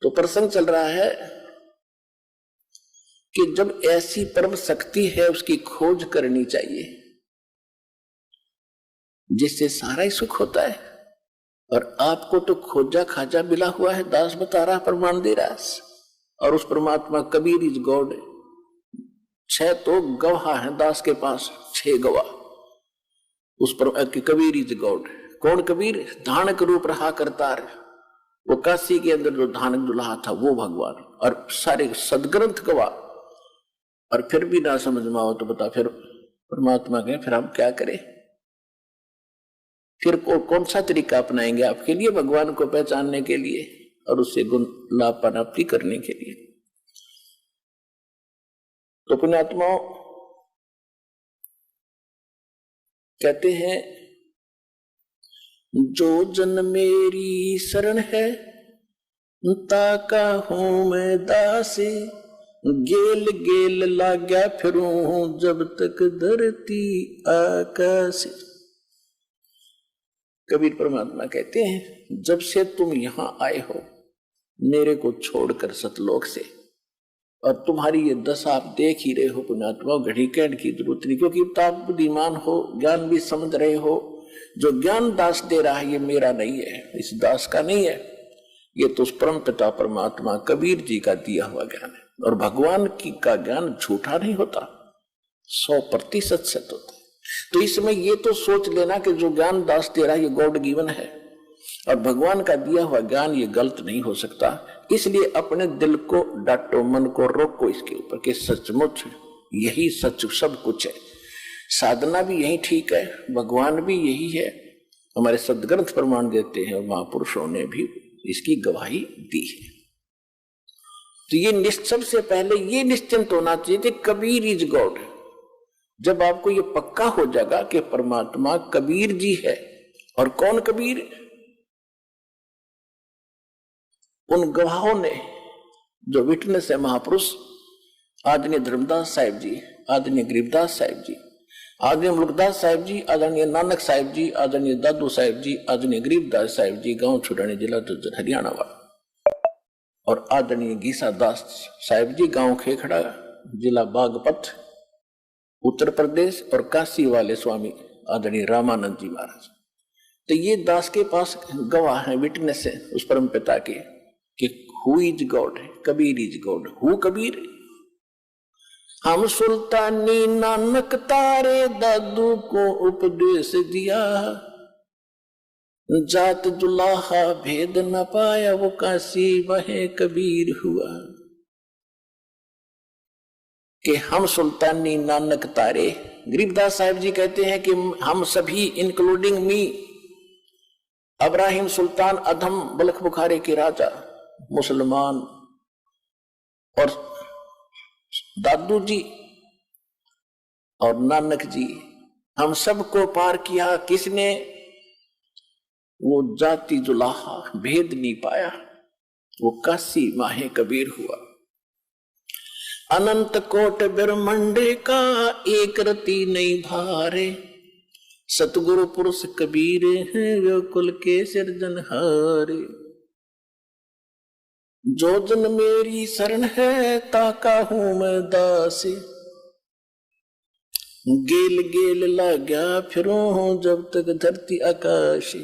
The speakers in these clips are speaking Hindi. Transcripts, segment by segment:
तो प्रसंग चल रहा है कि जब ऐसी परम शक्ति है उसकी खोज करनी चाहिए जिससे सारा ही सुख होता है। और आपको तो खोजा खाजा मिला हुआ है, दास बता रहा, प्रमाण दे रहा है। और उस परमात्मा कबीर इज गॉड, 6 तो गवाह है दास के पास, 6 गवाह उस पर कबीर इज गॉड। कौन कबीर? धानक रूप रहा करतार, वो काशी के अंदर जो धानक दुल्हा था वो भगवान, और सारे सदग्रंथ गवाह। और फिर भी ना समझ में आओ तो बता, फिर परमात्मा कहे फिर हम क्या करें? फिर कौन सा तरीका अपनाएंगे आपके लिए, भगवान को पहचानने के लिए और उससे गुण लाभ प्राप्ति करने के लिए? तो पुण्यात्माओं कहते हैं, जो जन मेरी शरण है ताका हूं मैं दासी, गेल गेल लाग्या फिरूं जब तक धरती आकाश। कबीर परमात्मा कहते हैं, जब से तुम यहां आए हो मेरे को छोड़कर सतलोक से, और तुम्हारी ये दशा आप देख ही रहे हो पुण्यात्मा, घड़ी कहने की जरूरत नहीं, क्योंकि आप बुद्धिमान हो, ज्ञान भी समझ रहे हो। जो ज्ञान दास दे रहा है ये मेरा नहीं है, इस दास का नहीं है, ये तो परम पिता परमात्मा कबीर जी का दिया हुआ ज्ञान है। और भगवान की का ज्ञान झूठा नहीं होता, 100% सत्य होता है। तो इसमें ये तो सोच लेना कि जो ज्ञान दास दे रहा है ये गॉड गिवन है, और भगवान का दिया हुआ ज्ञान ये गलत नहीं हो सकता। इसलिए अपने दिल को डांटो, मन को रोको इसके ऊपर कि सचमुच यही सच सब कुछ है, साधना भी यही ठीक है, भगवान भी यही है, हमारे सदग्रंथ प्रमाण देते हैं और महापुरुषों ने भी इसकी गवाही दी है। तो ये सबसे पहले ये निश्चिंत होना चाहिए कि कबीर इज गॉड। जब आपको ये पक्का हो जाएगा कि परमात्मा कबीर जी है, और कौन कबीर? उन गवाहों ने जो विटनेस है, महापुरुष आदरणीय धर्मदास साहिब जी, आदरणीय गरीबदास साहिब जी, आदरणीय मुल्कदास साहिब जी, आदरणीय नानक साहिब जी, आदरणीय दादू साहिब जी, आदरणीय गरीबदास साहिब जी, गांव छुड़ानी जिला झज्जर हरियाणा वाला, और आदरणीय गीसा दास साहिब जी, गांव खेखड़ा जिला बागपत उत्तर प्रदेश, और काशी वाले स्वामी आदरणीय रामानंद जी महाराज। तो ये दास के पास गवाह है, विटनेस है उस परम पिता के कि who is God, Kabir is God. Who Kabir? हम सुल्तानी नानक तारे दादू को उपदेश दिया, जात जुलाहा भेद न पाया वो काशी वह कबीर हुआ। कि हम सुल्तानी नानक तारे, गरीबदास साहिब जी कहते हैं कि हम सभी इंक्लूडिंग मी, इब्राहिम सुल्तान अधम बलख बुखारे के राजा, मुसलमान, और दादू जी और नानक जी, हम सबको पार किया किसने? वो जाति जुलाहा भेद नहीं पाया, वो काशी माहे कबीर हुआ। अनंत कोट ब्रह्मंडे का एक रति नहीं भारे, सतगुरु पुरुष कबीर हैं जो कुल के सिरजनहारे। जो जन मेरी शरण है ताका हूं मैं दासी, गेल गेल लाग्या फिरूं जब तक धरती आकाश।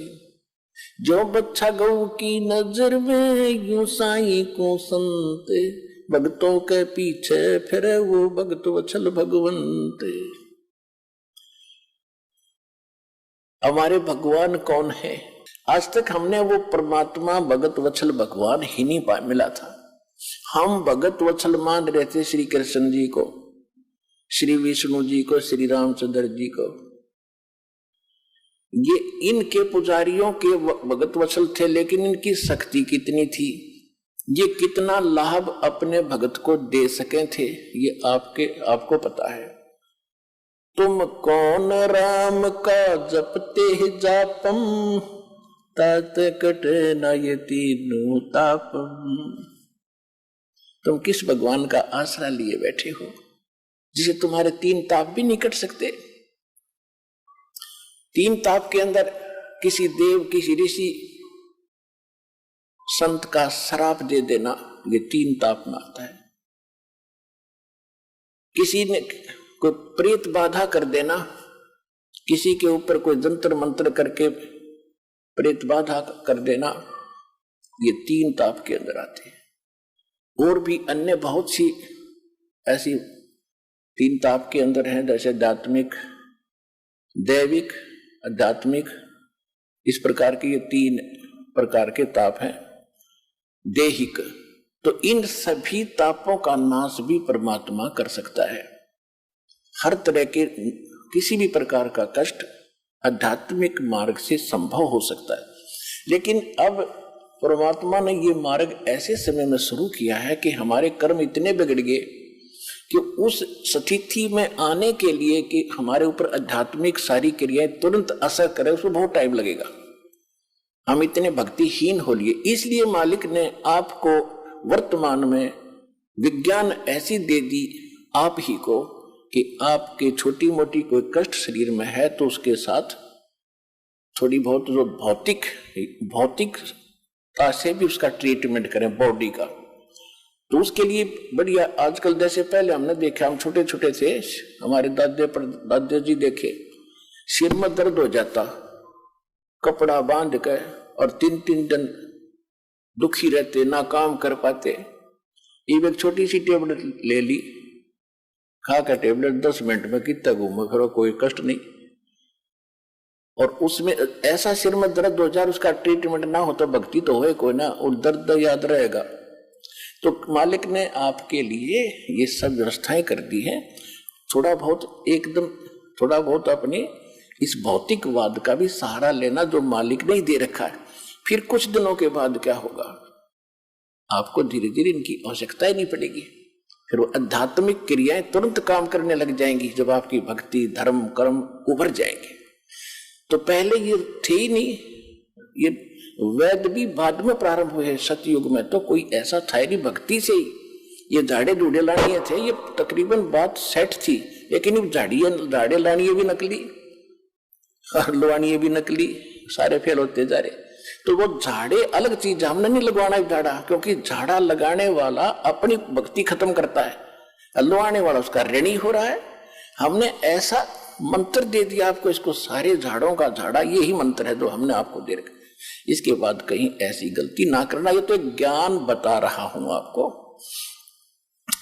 जो बच्चा गौ की नजर में यूं साईं को संत, भक्तों के पीछे फिरे वो भक्त वत्सल भगवंत। हमारे भगवान कौन है? आज तक हमने वो परमात्मा भगत वत्सल भगवान ही नहीं मिला था। हम भगत वत्सल मान रहे थे श्री कृष्ण जी को, श्री विष्णु जी को, श्री रामचंद्र जी को। ये इनके पुजारियों के भगत वत्सल थे, लेकिन इनकी शक्ति कितनी थी, ये कितना लाभ अपने भगत को दे सके थे, ये आपको पता है। तुम कौन राम का जपते जापम, तात कटे नयति नूतापम। तुम किस भगवान का आसरा लिए बैठे हो जिसे तुम्हारे 3 ताप भी नहीं कट सकते? 3 ताप के अंदर किसी देव, किसी ऋषि संत का श्राप दे देना, ये 3 ताप में आता है। किसी ने कोई प्रेत बाधा कर देना, किसी के ऊपर कोई जंतर मंत्र करके प्रेत बाधा कर देना, ये 3 ताप के अंदर आते हैं। और भी अन्य बहुत सी ऐसी 3 ताप के अंदर हैं, जैसे आध्यात्मिक, दैविक, आध्यात्मिक, इस प्रकार के ये 3 प्रकार के ताप हैं। देहिक, तो इन सभी तापों का नाश भी परमात्मा कर सकता है। हर तरह के किसी भी प्रकार का कष्ट आध्यात्मिक मार्ग से संभव हो सकता है। लेकिन अब परमात्मा ने ये मार्ग ऐसे समय में शुरू किया है कि हमारे कर्म इतने बिगड़ गए कि उस स्थिति में आने के लिए कि हमारे ऊपर आध्यात्मिक सारी क्रियाएं तुरंत असर करें, उसमें बहुत टाइम लगेगा। हम इतने भक्तिहीन हो लिए, इसलिए मालिक ने आपको वर्तमान में विज्ञान ऐसी दे दी आप ही को कि आपके छोटी मोटी कोई कष्ट शरीर में है तो उसके साथ थोड़ी बहुत जो भौतिकता से भी उसका ट्रीटमेंट करें बॉडी का। तो उसके लिए बढ़िया, आजकल जैसे पहले हमने देखा, हम छोटे छोटे थे, हमारे दादा जी देखे, सिर में दर्द हो जाता, कपड़ा बांध कर और 3-3 दिन दुखी रहते, ना काम कर पाते। एक छोटी सी टेबलेट ले ली, खा कर टेबलेट 10 मिनट में कितना घूमो फिरो, कोई कष्ट नहीं। और उसमें ऐसा सिर में दर्द हो जाए, उसका ट्रीटमेंट ना हो तो भक्ति तो होए कोई ना, और दर्द याद रहेगा। तो मालिक ने आपके लिए ये सब व्यवस्थाएं कर दी है। थोड़ा बहुत अपने इस भौतिकवाद का भी सहारा लेना जो मालिक ने ही दे रखा है। फिर कुछ दिनों के बाद क्या होगा, आपको धीरे धीरे इनकी आवश्यकता ही नहीं पड़ेगी, फिर वो आध्यात्मिक क्रियाएं तुरंत काम करने लग जाएंगी जब आपकी भक्ति धर्म कर्म उभर जाएंगे। तो पहले ये थे ही नहीं, ये वेद भी बाद में प्रारंभ हुए। सतयुग में तो कोई ऐसा था नहीं, भक्ति से ही ये झाड़े धूड़े लानिए थे, ये तकरीबन बात सेट थी। लेकिन अब झाड़े लानिए भी नकली और लवानिए भी नकली, सारे फेल होते जा रहे। तो वो झाड़े अलग चीज, हमने नहीं लगवाना झाड़ा, क्योंकि झाड़ा लगाने वाला अपनी भक्ति खत्म करता है, लवाने वाला उसका ऋणी हो रहा है। हमने ऐसा मंत्र दे दिया आपको, इसको सारे झाड़ों का झाड़ा, यही मंत्र है जो हमने आपको दे रखा। इसके बाद कहीं ऐसी गलती ना करना, ये तो एक ज्ञान बता रहा हूं आपको,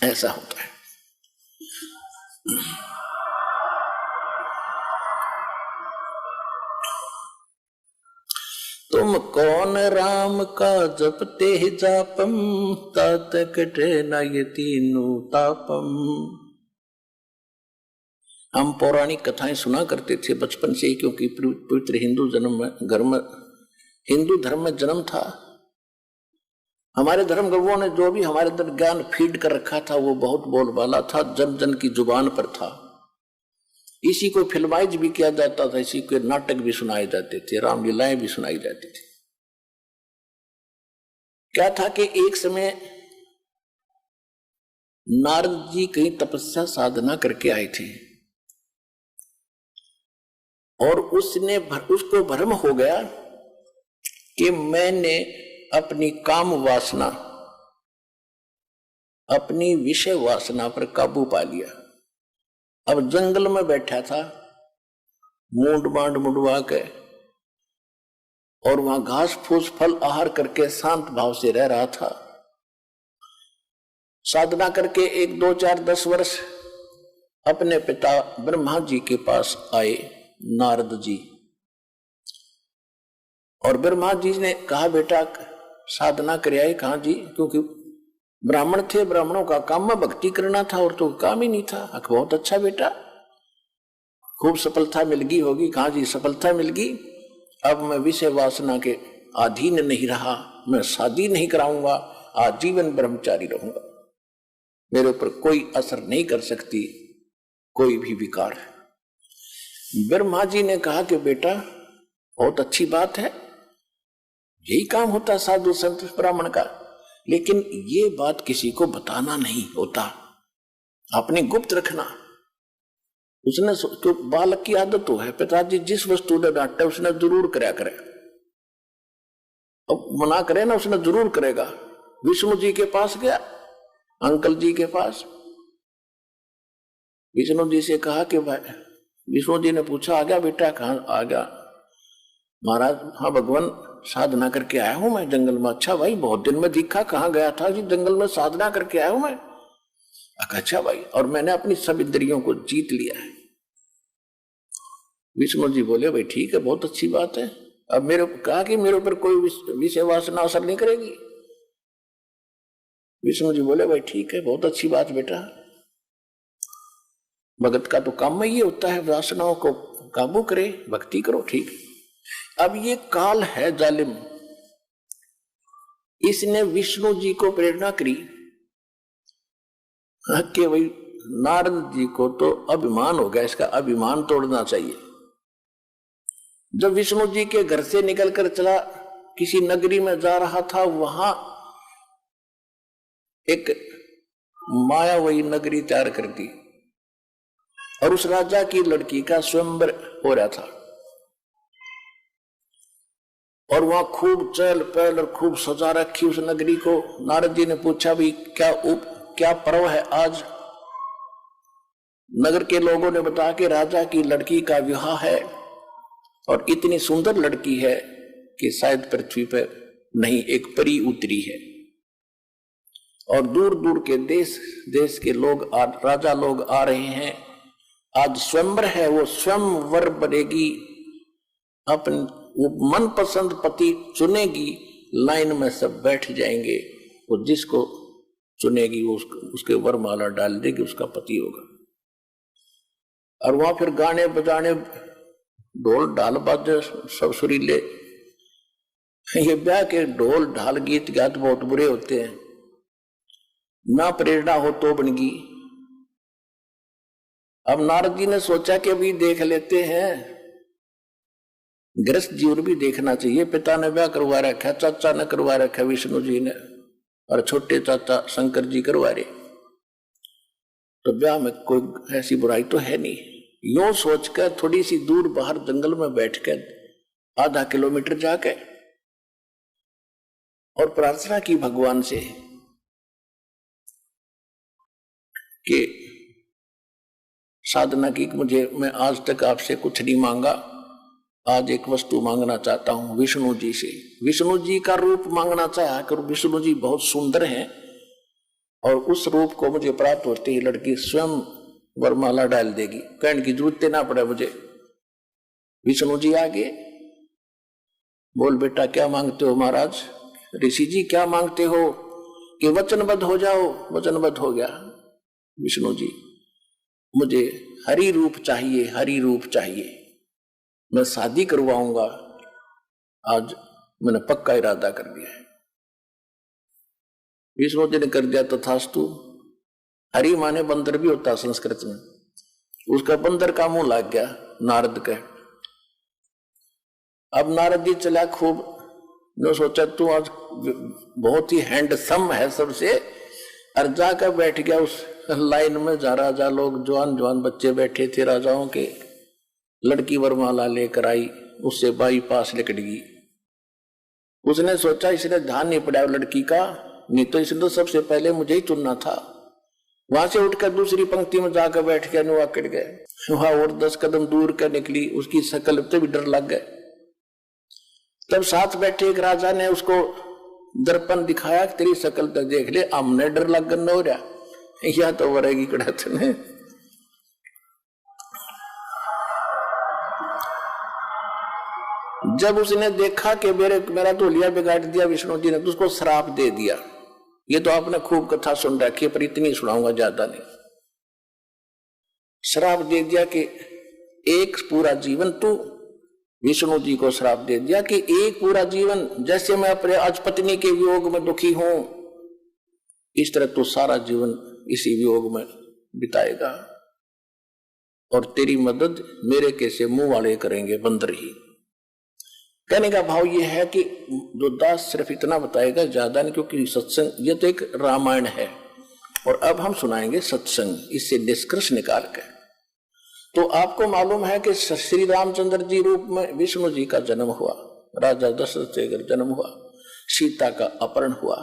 ऐसा होता है। तुम कौन राम का जपते जापम, तात कटे न ये तीनों तापम। हम पौराणिक कथाएं सुना करते थे बचपन से ही, क्योंकि पवित्र हिंदू धर्म में जन्म था। हमारे धर्म गुरुओं ने जो भी हमारे अंदर ज्ञान फीड कर रखा था वो बहुत बोलबाला था, जन जन की जुबान पर था। इसी को फिल्माइज भी किया जाता था, इसी के नाटक भी सुनाए जाते थे, रामलीलाएं भी सुनाई जाती थी। क्या था कि एक समय नारद जी कहीं तपस्या साधना करके आए थे और उसको भ्रम हो गया कि मैंने अपनी काम वासना, अपनी विषय वासना पर काबू पा लिया। अब जंगल में बैठा था, मूंड बांड मुंडवा के, और वहां घास फूस फल आहार करके शांत भाव से रह रहा था। साधना करके 1, 2, 4, 10 वर्ष अपने पिता ब्रह्मा जी के पास आए नारद जी, और ब्रह्मा जी ने कहा बेटा साधना करे आए। कहा जी, क्योंकि ब्राह्मण थे, ब्राह्मणों का काम में भक्ति करना था और तो काम ही नहीं था। बहुत अच्छा बेटा, खूब सफलता मिल गई होगी। कहा जी सफलता मिल गई, अब मैं विषय वासना के अधीन नहीं रहा, मैं शादी नहीं कराऊंगा, आजीवन ब्रह्मचारी रहूंगा, मेरे ऊपर कोई असर नहीं कर सकती कोई भी विकार। ब्रह्मा जी ने कहा कि बेटा बहुत अच्छी बात है, यही काम होता साधु संत ब्राह्मण का, लेकिन ये बात किसी को बताना नहीं होता, अपने गुप्त रखना। उसने तो बालक की आदत तो है, पिताजी जिस वस्तु ने डांटा उसने जरूर कराया करे। अब मना करे ना, उसने जरूर करेगा। विष्णु जी के पास गया, अंकल जी के पास, विष्णु जी से कहा कि भाई, विष्णु जी ने पूछा आ गया बेटा? कहाँ आ गया महाराज? हाँ भगवान, साधना करके आया हूं मैं जंगल में। अच्छा भाई, बहुत दिन में दिखा, कहाँ गया था? जी जंगल में साधना करके आया हूं मैं। अच्छा भाई, और मैंने अपनी सब इंद्रियों को जीत लिया है। विष्णु जी बोले भाई ठीक है, बहुत अच्छी बात है। अब मेरे कहा कि मेरे ऊपर कोई विषय वासना असर नहीं करेगी। विष्णु जी बोले भाई ठीक है, बहुत अच्छी बात बेटा। भगत का तो काम में ये होता है, वासनाओं को काबू करे, भक्ति करो, ठीक। अब ये काल है जालिम, इसने विष्णु जी को प्रेरणा करी कि भाई नारद जी को तो अभिमान हो गया, इसका अभिमान तोड़ना चाहिए। जब विष्णु जी के घर से निकलकर चला, किसी नगरी में जा रहा था, वहां एक मायावी नगरी तैयार कर दी और उस राजा की लड़की का स्वयंवर हो रहा था। और वहां खूब चहल पहल और खूब सजा रखी उस नगरी को। नारद जी ने पूछा भी क्या पर्व है आज? नगर के लोगों ने बताया कि राजा की लड़की का विवाह है और इतनी सुंदर लड़की है कि शायद पृथ्वी पर नहीं एक परी उतरी है। और दूर दूर के देश के लोग राजा लोग आ रहे हैं। आज स्वयंवर है, वो स्वयंवर बनेगी, अपने वो मनपसंद पति चुनेगी, लाइन में सब बैठ जाएंगे, वो जिसको चुनेगी वो उसके वरमाला डाल देगी, उसका पति होगा। और वहां फिर गाने बजाने, ढोल ढाल बाजे सब सुरीले। ये ब्याह के ढोल ढाल गीत गात बहुत बुरे होते हैं, ना प्रेरणा हो तो बनगी। अब नारद जी ने सोचा कि अभी देख लेते हैं, गृहस्थ जीवन भी देखना चाहिए। पिता ने ब्याह करवा रखा, चाचा ने करवा रखा विष्णु जी ने, और छोटे चाचा शंकर जी करवा रहे, तो ब्याह में कोई ऐसी बुराई तो है नहीं। यूं सोचकर थोड़ी सी दूर बाहर जंगल में बैठकर आधा किलोमीटर जाके और प्रार्थना की भगवान से कि साधना की, मैं आज तक आपसे कुछ नहीं मांगा, आज एक वस्तु मांगना चाहता हूं विष्णु जी से। विष्णु जी का रूप मांगना चाहा कर, विष्णु जी बहुत सुंदर हैं और उस रूप को मुझे प्राप्त होते ही लड़की स्वयं वरमाला डाल देगी, कहने की जरूरत ना पड़े मुझे। विष्णु जी आगे बोल बेटा क्या मांगते हो महाराज? ऋषि जी क्या मांगते हो? कि वचनबद्ध हो जाओ। वचनबद्ध हो गया विष्णु जी, मुझे हरि रूप चाहिए, हरि रूप चाहिए, मैं शादी करवाऊंगा, आज मैंने पक्का इरादा कर दिया है। विष्णु जी ने कर दिया तथास्तु। हरि माने बंदर भी होता संस्कृत में, उसका बंदर का मुंह लग गया नारद के। अब नारद जी चला खूब, ने सोचा तू आज बहुत ही हैंडसम है सबसे, और जाकर बैठ गया उस लाइन में जहाँ राजा लोग जवान जवान बच्चे बैठे थे राजाओं के। लड़की वरमाला लेकर आई, उससे बाईपास लिकट गई। उसने सोचा इसने ध्यान नहीं पड़ा लड़की का, नहीं तो इसने तो सबसे पहले मुझे ही चुनना था। वहां से उठकर दूसरी पंक्ति में जाकर बैठ गया, नुआ कट गए। वहां और 10 कदम दूर कर निकली, उसकी शकल पे भी डर लग गए। तब साथ बैठे एक राजा ने उसको दर्पण दिखाया, तेरी शकल तक देख ले, हमने डर लग न हो रहा, या तो वरेगी कड़ात ने। जब उसने देखा कि मेरा तो लिया बिगाड़ दिया विष्णु जी ने, तो उसको श्राप दे दिया। ये तो आपने खूब कथा सुन रखी है, पर इतनी सुनाऊंगा, ज्यादा नहीं। श्राप दे दिया कि एक पूरा जीवन, तू विष्णु जी को श्राप दे दिया कि एक पूरा जीवन जैसे मैं अपने आज पत्नी के वियोग में दुखी हूं, इस तरह तू सारा जीवन इसी वियोग में बिताएगा, और तेरी मदद मेरे कैसे मुंह वाले करेंगे, बंदर ही। कहने का भाव यह है कि जो दास सिर्फ इतना बताएगा, ज्यादा नहीं, क्योंकि सत्संग ये तो एक रामायण है और अब हम सुनाएंगे सत्संग, इससे निष्कर्ष निकाल कर। तो आपको मालूम है कि श्री रामचंद्र जी रूप में विष्णु जी का जन्म हुआ, राजा दशरथ से जन्म हुआ। सीता का अपहरण हुआ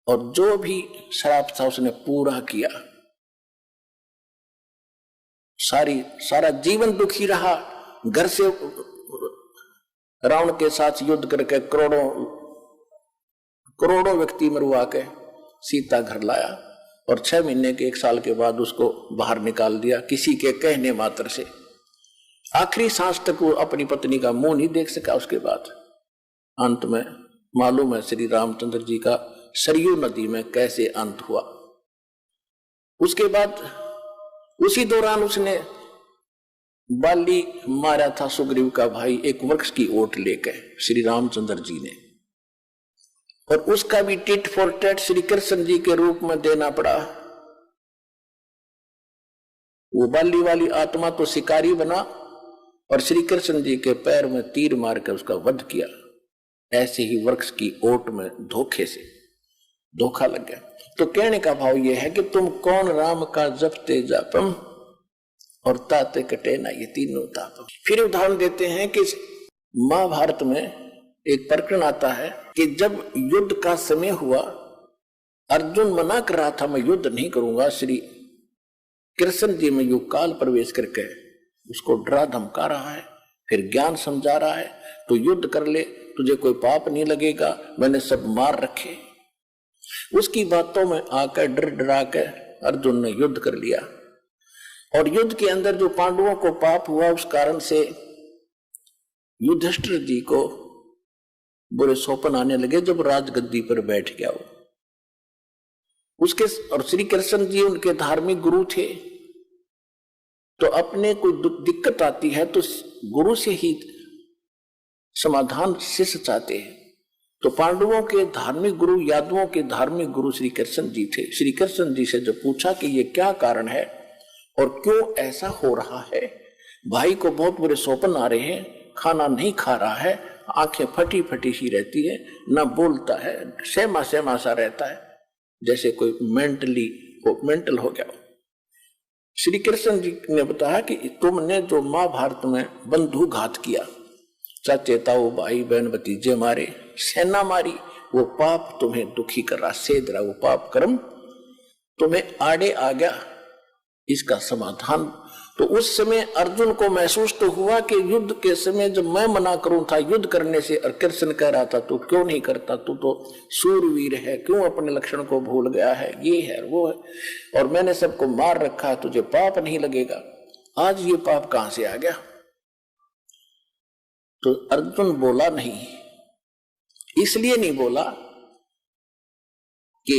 और जो भी श्राप था उसने पूरा किया। सारा जीवन दुखी रहा, घर से रावण के साथ युद्ध करके करोड़ों व्यक्ति मरवा के सीता घर लाया और 6 महीने के 1 साल के बाद उसको बाहर निकाल दिया किसी के कहने मात्र से। आखिरी सांस तक वो अपनी पत्नी का मुंह नहीं देख सका। उसके बाद अंत में मालूम है श्री रामचंद्र जी का सरयू नदी में कैसे अंत हुआ। उसके बाद उसी दौरान उसने बाली मारा था सुग्रीव का भाई एक वृक्ष की ओट लेकर श्री रामचंद्र जी ने, और उसका भी tit for tat Shri Krishna ji के रूप में देना पड़ा। वो बाली वाली आत्मा तो शिकारी बना और श्री कृष्ण जी के पैर में तीर मार कर उसका वध किया। ऐसे ही वृक्ष की ओट में धोखे से धोखा लग गया। तो कहने का भाव यह है कि तुम कौन राम का जपते जापम और ताते कटे ना ये तीनों तापम। फिर उदाहरण देते हैं कि महाभारत में एक प्रकरण आता है कि जब युद्ध का समय हुआ, अर्जुन मना कर रहा था मैं युद्ध नहीं करूंगा, श्री कृष्ण जी में युग काल प्रवेश करके उसको डरा धमका रहा है, फिर ज्ञान समझा रहा है, तो युद्ध कर ले, तुझे कोई पाप नहीं लगेगा, मैंने सब मार रखे। उसकी बातों में आकर डर डरा के अर्जुन ने युद्ध कर लिया और युद्ध के अंदर जो पांडवों को पाप हुआ उस कारण से युधिष्ठिर जी को बुरे सौपन आने लगे। जब राजगद्दी पर बैठ गया वो उसके, और श्री कृष्ण जी उनके धार्मिक गुरु थे, तो अपने कोई दिक्कत आती है तो गुरु से ही समाधान शिष्य चाहते हैं। तो पांडवों के धार्मिक गुरु, यादवों के धार्मिक गुरु श्री कृष्ण जी थे। श्री कृष्ण जी से जब पूछा कि ये क्या कारण है और क्यों ऐसा हो रहा है, भाई को बहुत बुरे सौपन आ रहे हैं, खाना नहीं खा रहा है, आंखें फटी फटी सी रहती है, ना बोलता है, सहमा सा रहता है, जैसे कोई मेंटल हो गया। श्री कृष्ण जी ने बताया कि तुमने जो महाभारत में बंधु घात किया, चाचे ताऊ भाई बहन भतीजे मारे, सेना मारी, वो पाप तुम्हें दुखी कर रहा, सेध रहा, वो पाप कर्म तुम्हें आड़े आ गया, इसका समाधान। तो उस समय अर्जुन को महसूस तो हुआ कि युद्ध के समय जब मैं मना करूं था युद्ध करने से, और कृष्ण कह रहा था तू क्यों नहीं करता, तू तो सूरवीर है, क्यों अपने लक्षण को भूल गया है, ये है वो है, और मैंने सबको मार रखा है, तुझे पाप नहीं लगेगा। आज ये पाप कहां से आ गया? तो अर्जुन बोला नहीं, इसलिए नहीं बोला कि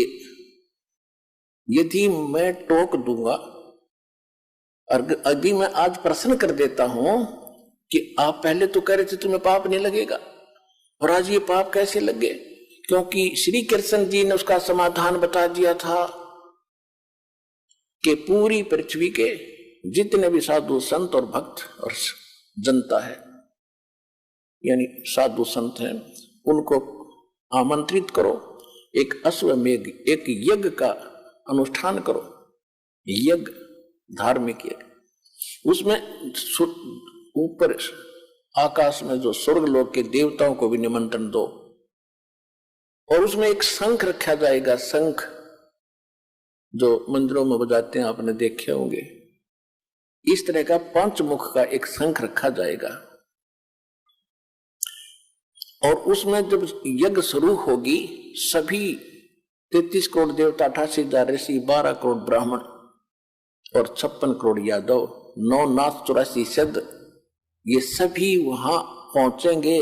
यदि मैं टोक दूंगा, अभी मैं आज प्रश्न कर देता हूं कि आप पहले तो कह रहे थे तुम्हें पाप नहीं लगेगा, और आज ये पाप कैसे लग गए? क्योंकि श्री कृष्ण जी ने उसका समाधान बता दिया था कि पूरी पृथ्वी के जितने भी साधु संत और भक्त और जनता है, यानी साधु संत हैं, उनको आमंत्रित करो, एक अश्वमेध, एक यज्ञ का अनुष्ठान करो, यज्ञ, धार्मिक यज्ञ। उसमें ऊपर आकाश में जो स्वर्ग लोक के देवताओं को भी निमंत्रण दो, और उसमें एक शंख रखा जाएगा, शंख जो मंदिरों में बजाते हैं, आपने देखे होंगे। इस तरह का 5 मुख का एक शंख रखा जाएगा, और उसमें जब यज्ञ शुरू होगी, सभी 33 करोड़ देवता, 88,000 ऋषि, 12 करोड़ ब्राह्मण और 56 करोड़ यादव, 9 नाथ 84 सिद्ध, ये सभी वहां पहुंचेंगे।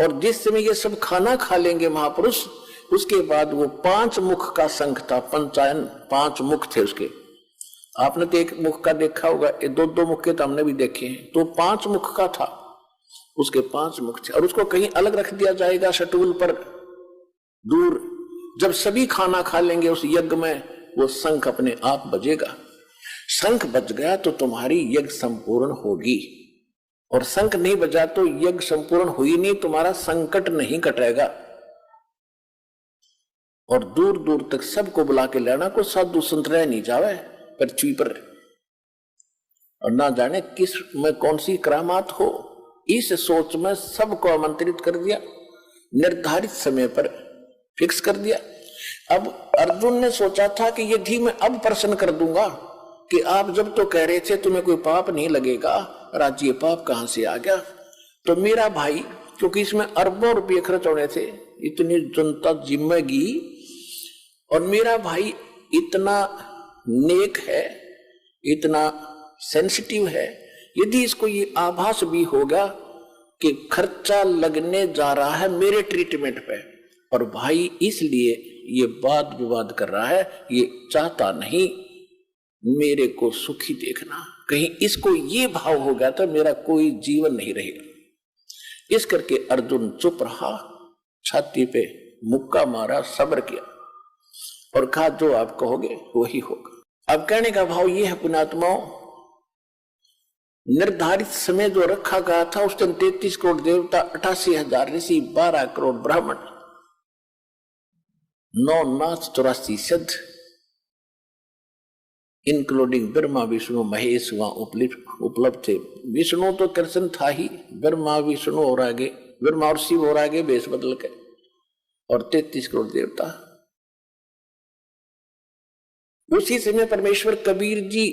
और जिस समय ये सब खाना खा लेंगे महापुरुष, उसके बाद वो 5 मुख का शंख था, पंचायन 5 मुख थे उसके। आपने तो एक मुख का देखा होगा, 2-2 मुख के तो हमने भी देखे हैं, तो 5 मुख का था, उसके 5 मुख थे। और उसको कहीं अलग रख दिया जाएगा सटूल पर दूर। जब सभी खाना खा लेंगे उस यज्ञ में, वो शंख अपने आप बजेगा। शंख बज गया तो तुम्हारी यज्ञ संपूर्ण होगी, और शंख नहीं बजा तो यज्ञ संपूर्ण हुई नहीं, तुम्हारा संकट नहीं कटेगा। और दूर दूर तक सबको बुला के लेना, को साधु संत रह नहीं जावे पृथ्वी पर, और ना जाने किस में कौन सी करामात हो। इस सोच में सबको आमंत्रित कर दिया। निर्धारित समय पर फिक्स कर दिया। अब अर्जुन ने सोचा था कि यदि मैं अब प्रश्न कर दूंगा कि आप जब तो कह रहे थे तुम्हें कोई पाप नहीं लगेगा, राज्य पाप कहां से आ गया, तो मेरा भाई, क्योंकि इसमें अरबों रुपये खर्च होने थे, इतनी जनता जिम्मेगी, और मेरा भाई इतना नेक है, इतना सेंसिटिव है, यदि इसको ये आभास भी होगा कि खर्चा लगने जा रहा है मेरे ट्रीटमेंट पे, और भाई इसलिए ये वाद विवाद कर रहा है, ये चाहता नहीं मेरे को सुखी देखना, कहीं इसको ये भाव हो गया तो मेरा कोई जीवन नहीं रहेगा। इस करके अर्जुन चुप रहा, छाती पे मुक्का मारा, सब्र किया और कहा जो आप कहोगे वही होगा। अब कहने का भाव ये है पुण्यात्माओं, निर्धारित समय जो रखा गया था उस दिन 33 करोड़ देवता, 88,000 ऋषि, 12 करोड़ ब्राह्मण, 9 नाथ, 84 सिद्ध, इंक्लूडिंग ब्रह्मा विष्णु महेश वहां उपलब्ध थे। विष्णु तो कृष्ण था ही, ब्रह्मा विष्णु और आगे, ब्रह्मा और शिव और आगे बेस बदल के, और 33 करोड़ देवता। उसी समय परमेश्वर कबीर जी,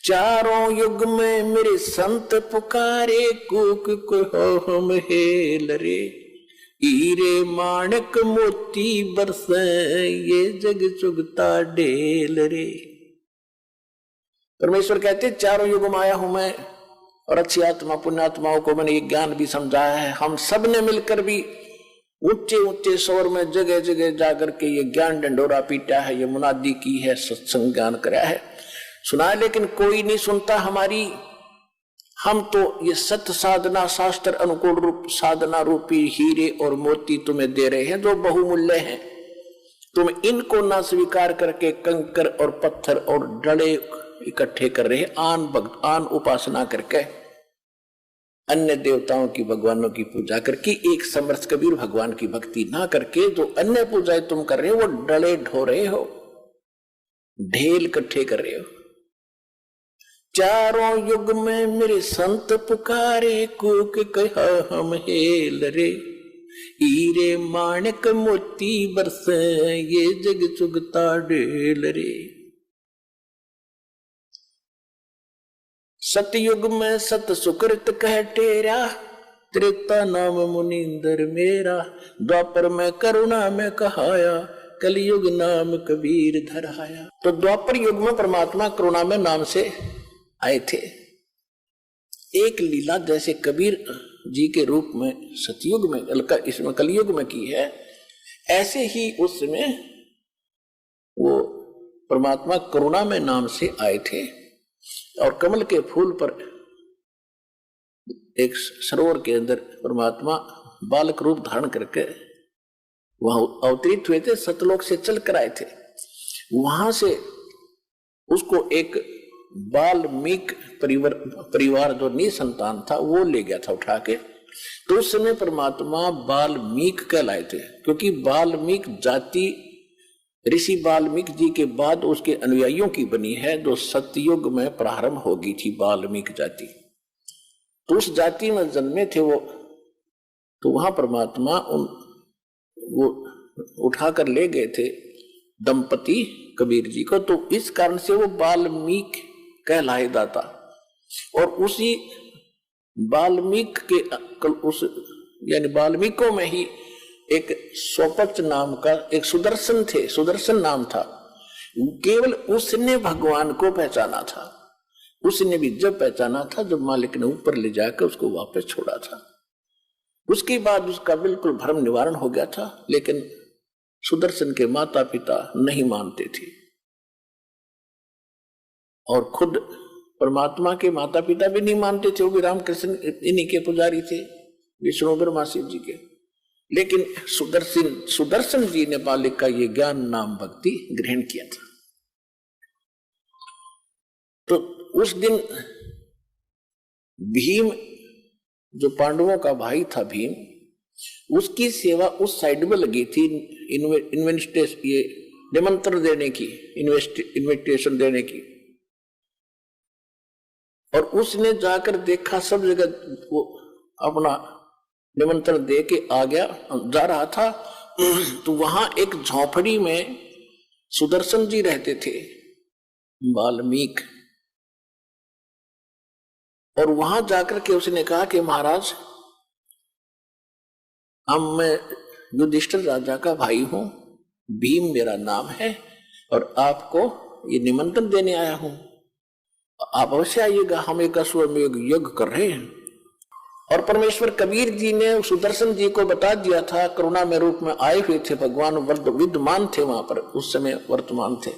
चारों युग में मेरे संत पुकारे, कूक को हम हेल रे, हीरे माणक मोती बरसे, ये जग चुगता ढेल रे। परमेश्वर कहते चारों युग में आया हूं मैं, और अच्छी आत्मा पुण्यात्माओं को मैंने ये ज्ञान भी समझाया है। हम सब ने मिलकर भी ऊंचे ऊंचे शोर में जगह जगह जाकर के ये ज्ञान डंडोरा पीटा है, ये मुनादी की है, सत्संग ज्ञान कराया है, सुना, लेकिन कोई नहीं सुनता हमारी। हम तो ये सत्य साधना शास्त्र अनुकूल रूप साधना रूपी हीरे और मोती तुम्हें दे रहे हैं जो बहुमूल्य हैं, तुम इनको ना स्वीकार करके कंकर और पत्थर और डले इकट्ठे कर रहे हैं, आन उपासना करके, अन्य देवताओं की भगवानों की पूजा करके, एक समर्थ कबीर भगवान की भक्ति ना करके जो अन्य पूजाएं तुम कर रहे हो वो डले ढो रहे हो, ढेल इकट्ठे कर रहे हो। चारों युग में मेरे संत पुकारे, कूक कहा हम हेल रे, हीरे माणक मोती बरसे, ये जग चुगता ढेल रे। सतयुग में सत सुकृत कह टेरा, त्रेता नाम मुनिंदर मेरा, द्वापर में करुणा में कहाया, कलयुग नाम कबीर धराया। तो द्वापर युग में परमात्मा करुणा में नाम से आए थे। एक लीला जैसे कबीर जी के रूप में सतयुग में, इसमें कलयुग में की है, ऐसे ही उस समय वो परमात्मा करुणा में नाम से आए थे, और कमल के फूल पर एक सरोवर के अंदर परमात्मा बालक रूप धारण करके वहां अवतरित हुए थे, सतलोक से चल कर आए थे। वहां से उसको एक बाल्मीक परिवार जो निसंतान था वो ले गया था उठा के। तो उस समय परमात्मा बाल्मीक कहलाए थे, क्योंकि बाल्मीक जाति ऋषि वाल्मीकि जी के बाद उसके अनुयायियों की बनी है, जो सतयुग में प्रारंभ होगी थी वाल्मीकि जाति। तो उस जाति में जन्मे थे वो, तो वहां परमात्मा वो उठाकर ले गए थे दंपति कबीर जी को, तो इस कारण से वो वाल्मीकि कहलाए जाता। और उसी वाल्मीकि के उस यानी वाल्मीकियों में ही एक सोपच नाम का एक सुदर्शन थे, सुदर्शन नाम था, केवल उसने भगवान को पहचाना था। उसने भी जब पहचाना था जब मालिक ने ऊपर ले जाकर उसको वापस छोड़ा था, उसके बाद उसका बिल्कुल भ्रम निवारण हो गया था। लेकिन सुदर्शन के माता पिता नहीं मानते थे, और खुद परमात्मा के माता पिता भी नहीं मानते थे, वो भी रामकृष्ण इन्हीं के पुजारी थे, विष्णु ब्रह्मा शिव जी के। लेकिन सुदर्शन जी ने मालिक का ये ज्ञान नाम भक्ति ग्रहण किया था। तो उस दिन भीम जो पांडवों का भाई था भीम, उसकी सेवा उस साइड में लगी थी ये निमंत्रण देने की, इन्विटेशन देने की। और उसने जाकर देखा सब जगह वो अपना निमंत्रण दे के आ गया, जा रहा था तो वहां एक झोपड़ी में सुदर्शन जी रहते थे, वाल्मीकि। और वहां जाकर के उसने कहा कि महाराज, अब मैं युधिष्ठिर राजा का भाई हूं, भीम मेरा नाम है, और आपको ये निमंत्रण देने आया हूं, आप अवश्य आइएगा, हम एक अश्वमेध यज्ञ कर रहे हैं। और परमेश्वर कबीर जी ने सुदर्शन जी को बता दिया था, करुणा में रूप में आए हुए थे भगवान, विद्यमान थे वहां पर, उस समय वर्तमान थे,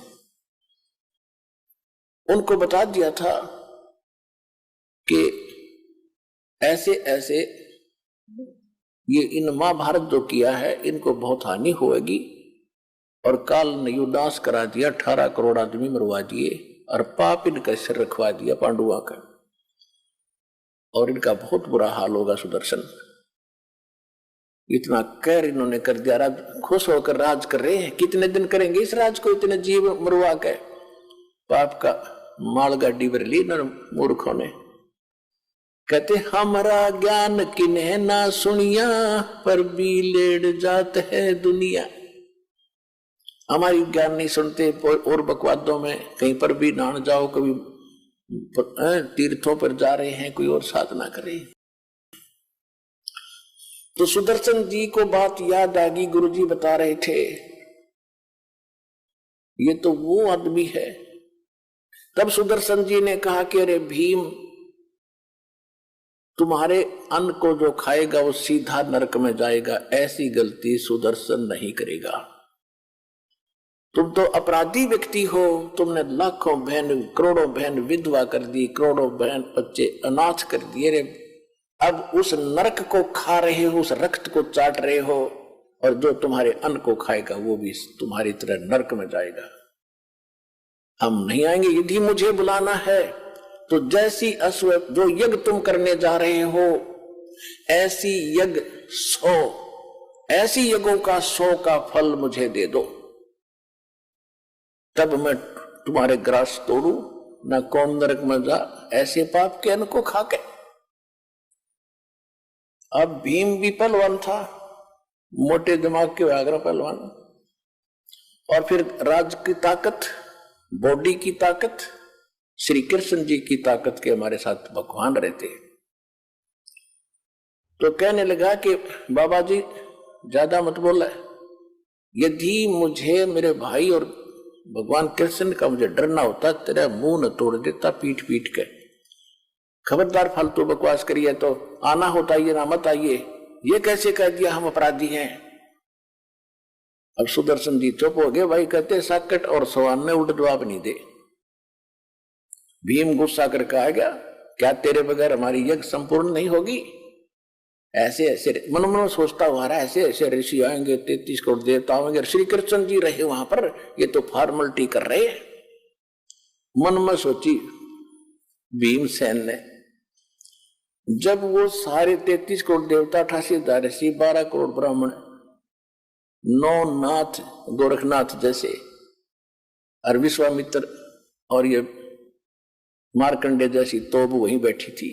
उनको बता दिया था कि ऐसे ऐसे ये इन महाभारत जो किया है इनको बहुत हानि होगी, और काल ने युदास करा दिया, 18 करोड़ आदमी मरवा दिए, और पाप इनका सिर रखवा दिया पांडुआ का, और इनका बहुत बुरा हाल होगा सुदर्शन। इतना कहर इन्होंने कर दिया, राज खुश होकर राज कर रहे हैं, कितने दिन करेंगे इस राज को, इतने जीव मरवा के, पाप का मालगाड़ी भर ली मूर्खों ने। कहते हमारा ज्ञान किन्हें ना सुनिया, पर भी लेड़ जात है दुनिया। हमारी ज्ञान नहीं सुनते, और बकवादों में कहीं पर भी नहाने जाओ, कभी तीर्थों पर जा रहे हैं, कोई और साधना करे। तो सुदर्शन जी को बात याद आ गई, गुरुजी बता रहे थे ये तो वो आदमी है। तब सुदर्शन जी ने कहा कि अरे भीम, तुम्हारे अन्न को जो खाएगा वो सीधा नरक में जाएगा, ऐसी गलती सुदर्शन नहीं करेगा। तुम तो अपराधी व्यक्ति हो, तुमने लाखों बहन करोड़ों बहन विधवा कर दी, करोड़ों बहन बच्चे अनाथ कर दिए रे, अब उस नरक को खा रहे हो, उस रक्त को चाट रहे हो, और जो तुम्हारे अन्न को खाएगा वो भी तुम्हारी तरह नरक में जाएगा। हम नहीं आएंगे, यदि मुझे बुलाना है तो जैसी अश्व जो यज्ञ तुम करने जा रहे हो, ऐसी यज्ञ 100, ऐसी यज्ञों का 100 का फल मुझे दे दो, तब मैं तुम्हारे ग्रास तोड़ू, न कौन नरक में जा, ऐसे पाप के अन्न को खा के। अब भीम भी पहलवान था, मोटे दिमाग के व्याघ्र पहलवान, और फिर राज की ताकत, बॉडी की ताकत, श्री कृष्ण जी की ताकत के हमारे साथ भगवान रहते। तो कहने लगा कि बाबा जी ज्यादा मत बोला, यदि मुझे मेरे भाई और भगवान कृष्ण का मुझे डरना होता, तेरा मुंह न तोड़ देता पीट पीट के। खबरदार फालतू बकवास करिए, तो आना होता ये ना मत आइए, ये कैसे कह दिया हम अपराधी हैं। अब सुदर्शन जी चुप हो गए। भाई कहते साकट और सवान में उल्टा जवाब नहीं दे। भीम गुस्सा करके आ गया, क्या तेरे बगैर हमारी यज्ञ संपूर्ण नहीं होगी? ऐसे ऐसे मन मन सोचता हुआ रहा, ऐसे ऐसे ऋषि आएंगे, 33 करोड़ देवता आएंगे, श्री कृष्ण जी रहे वहां पर, ये तो फॉर्मेलिटी कर रहे हैं। मन में सोची भीमसेन ने, जब वो सारे 33 करोड़ देवता, 88,000 ऋषि, 12 करोड़ ब्राह्मण, 9 नाथ गोरखनाथ जैसे, और विश्वामित्र और ये मार्कंडे जैसी तोब वहीं बैठी थी,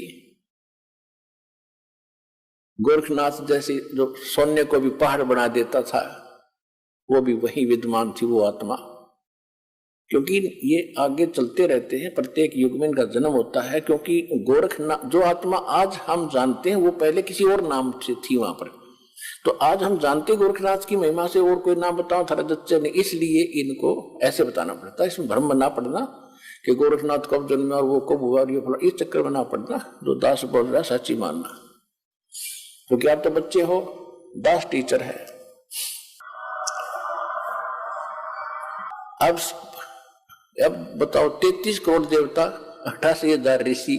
गोरखनाथ जैसी जो सोने को भी पहाड़ बना देता था वो भी वहीं विद्यमान थी, वो आत्मा। क्योंकि ये आगे चलते रहते हैं, प्रत्येक युग में इनका जन्म होता है, क्योंकि गोरखनाथ जो आत्मा आज हम जानते हैं वो पहले किसी और नाम से थी वहां पर। तो आज हम जानते गोरखनाथ की महिमा से, और कोई नाम बताओ थारा जच्चे ने, इसलिए इनको ऐसे बताना पड़ता है। इसमें भ्रम बना पड़ना कि गोरखनाथ कब जन्मे और वो कब हुआ और ये फला, इस चक्कर बना पड़ना। जो दास बोल रहा है सच्ची मानना, क्योंकि आप तो बच्चे हो, दास टीचर है। अब बताओ 33 करोड़ देवता, 88,000 ऋषि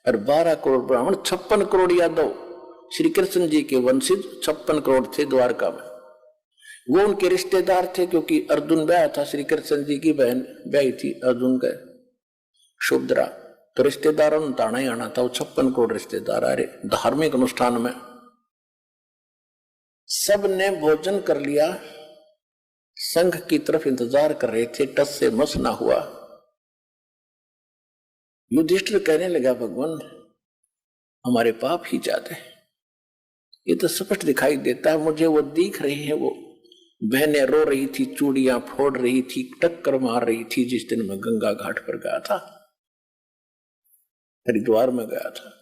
और 12 करोड़ ब्राह्मण, 56 करोड़ यादव, श्री कृष्ण जी के वंशज 56 करोड़ थे द्वारका में। वो उनके रिश्तेदार थे, क्योंकि अर्जुन ब्याह था, श्री कृष्ण जी की बहन ब्याही थी अर्जुन का शुभद्रा, तो रिश्तेदारों ने ताना ही आना था। वो 56 करोड़ रिश्तेदार आ रहे। धार्मिक अनुष्ठान में सब ने भोजन कर लिया, संघ की तरफ इंतजार कर रहे थे, टस से मस ना हुआ। युधिष्ठिर कहने लगा, भगवान हमारे पाप ही ज्यादा है। ये तो स्पष्ट दिखाई देता है मुझे, वो दिख रही है, वो बहनें रो रही थी, चूड़ियां फोड़ रही थी, टक्कर मार रही थी। जिस दिन मैं गंगा घाट पर गया था, हरिद्वार में गया था,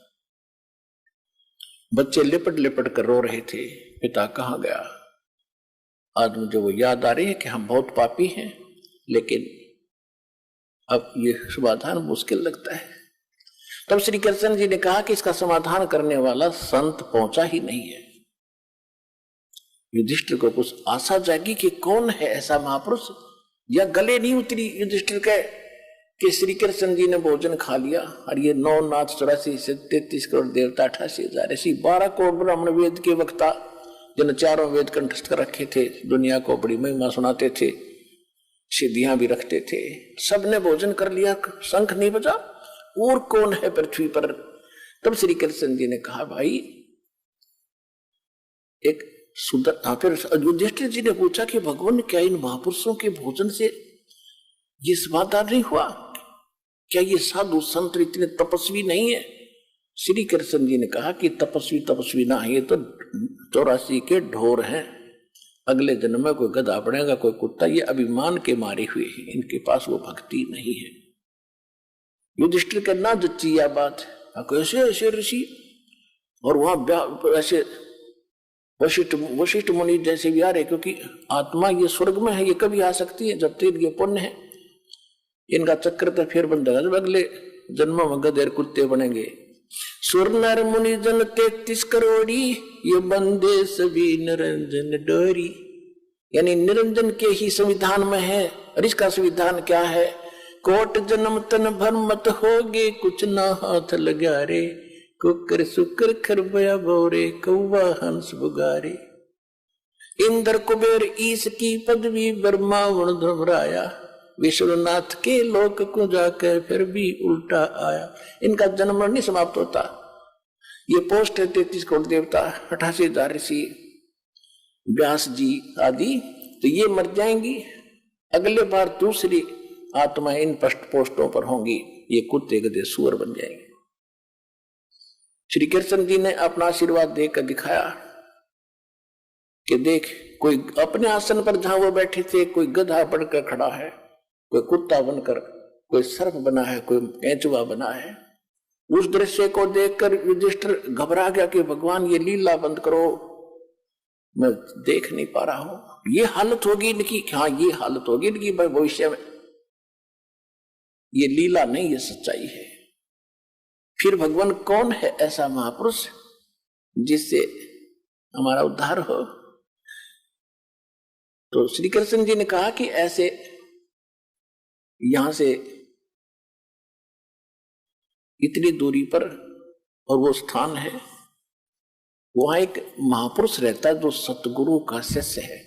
बच्चे लिपट लिपट कर रो रहे थे, पिता कहाँ गया। आज मुझे वो याद आ रही है कि हम बहुत पापी हैं, लेकिन अब ये समाधान मुश्किल लगता है। तब श्री कृष्ण जी ने कहा कि इसका समाधान करने वाला संत पहुंचा ही नहीं है। युधिष्ठिर को कुछ आशा जागी कि कौन है ऐसा महापुरुष, या गले नहीं उतरी युधिष्ठिर के कि श्री कृष्ण जी ने भोजन खा लिया और ये 9 नाथ 84 से 33 करोड़ देवता 88,000 ऐसी 12 करोड़ ब्राह्मण वेद के वक्ता जिन चारों वेद कंठस्थ कर रखे थे, दुनिया को बड़ी महिमा सुनाते थे, सिद्धियां भी रखते थे, सबने भोजन कर लिया, शंख नहीं बजा, और कौन है पृथ्वी पर। तब श्री कृष्ण जी ने कहा भाई एक सुंदर। फिर युधिष्ठिर जी ने पूछा कि भगवान क्या इन महापुरुषों के भोजन से ये समाधान नहीं हुआ, क्या ये साधु संत इतने तपस्वी नहीं है। श्री कृष्ण जी ने कहा कि तपस्वी ना है, ये तो 84 के ढोर हैं, अगले जन्म में कोई गधा बनेगा, कोई कुत्ता, ये अभिमान के मारे हुए हैं, इनके पास वो भक्ति नहीं है। युधिष्ठिर के ना जच्ची यह बात, कैसे ऐसे ऋषि, और वहां ऐसे वशिष्ठ मुनि जैसे भी आ रहे, क्योंकि आत्मा ये स्वर्ग में है, ये कभी आ सकती है जब तक ये पुण्य है। इनका चक्र तो फिर बन जाएगा जब अगले जन्मों में गधेर कुत्ते बनेंगे। सुर नर मुनि जन 33 करोड़ी, ये बंदे सभी निरंजन डोरी। यानी निरंजन के ही संविधान में है। और इसका संविधान क्या है, कोट जन्म तन भर मत होगे, कुछ ना हाथ लगा रे, कुकर सुकर खरबया बोरे, कौवा हंस बुगारे। इंद्र कुबेर ईश की पदवी, ब्रह्मा वण घबराया, विश्वनाथ के लोक को जाकर फिर भी उल्टा आया। इनका जन्म नहीं समाप्त होता। ये पोस्ट है 33 करोड़ देवता, 88,000 ऋषि, व्यास जी आदि, तो ये मर जाएंगी, अगले बार दूसरी आत्मा इन पोस्टों पर होंगी, ये कुत्ते गधे सुअर बन जाएंगे। श्री कृष्ण जी ने अपना आशीर्वाद देकर दिखाया कि देख, कोई अपने आसन पर जहां वो बैठे थे, कोई गधा बनकर खड़ा है, कोई कुत्ता बनकर, कोई सर्प बना है, कोई केंचुआ बना है। उस दृश्य को देखकर युधिष्ठिर घबरा गया कि भगवान ये लीला बंद करो, मैं देख नहीं पा रहा हूं, ये हालत होगी इनकी। हाँ, ये हालत होगी इनकी भविष्य में, ये लीला नहीं, ये सच्चाई है। फिर भगवान कौन है ऐसा महापुरुष जिससे हमारा उद्धार हो। तो श्री कृष्ण जी ने कहा कि ऐसे यहां से इतनी दूरी पर, और वो स्थान है, वहां एक महापुरुष रहता है जो सतगुरु का शिष्य है,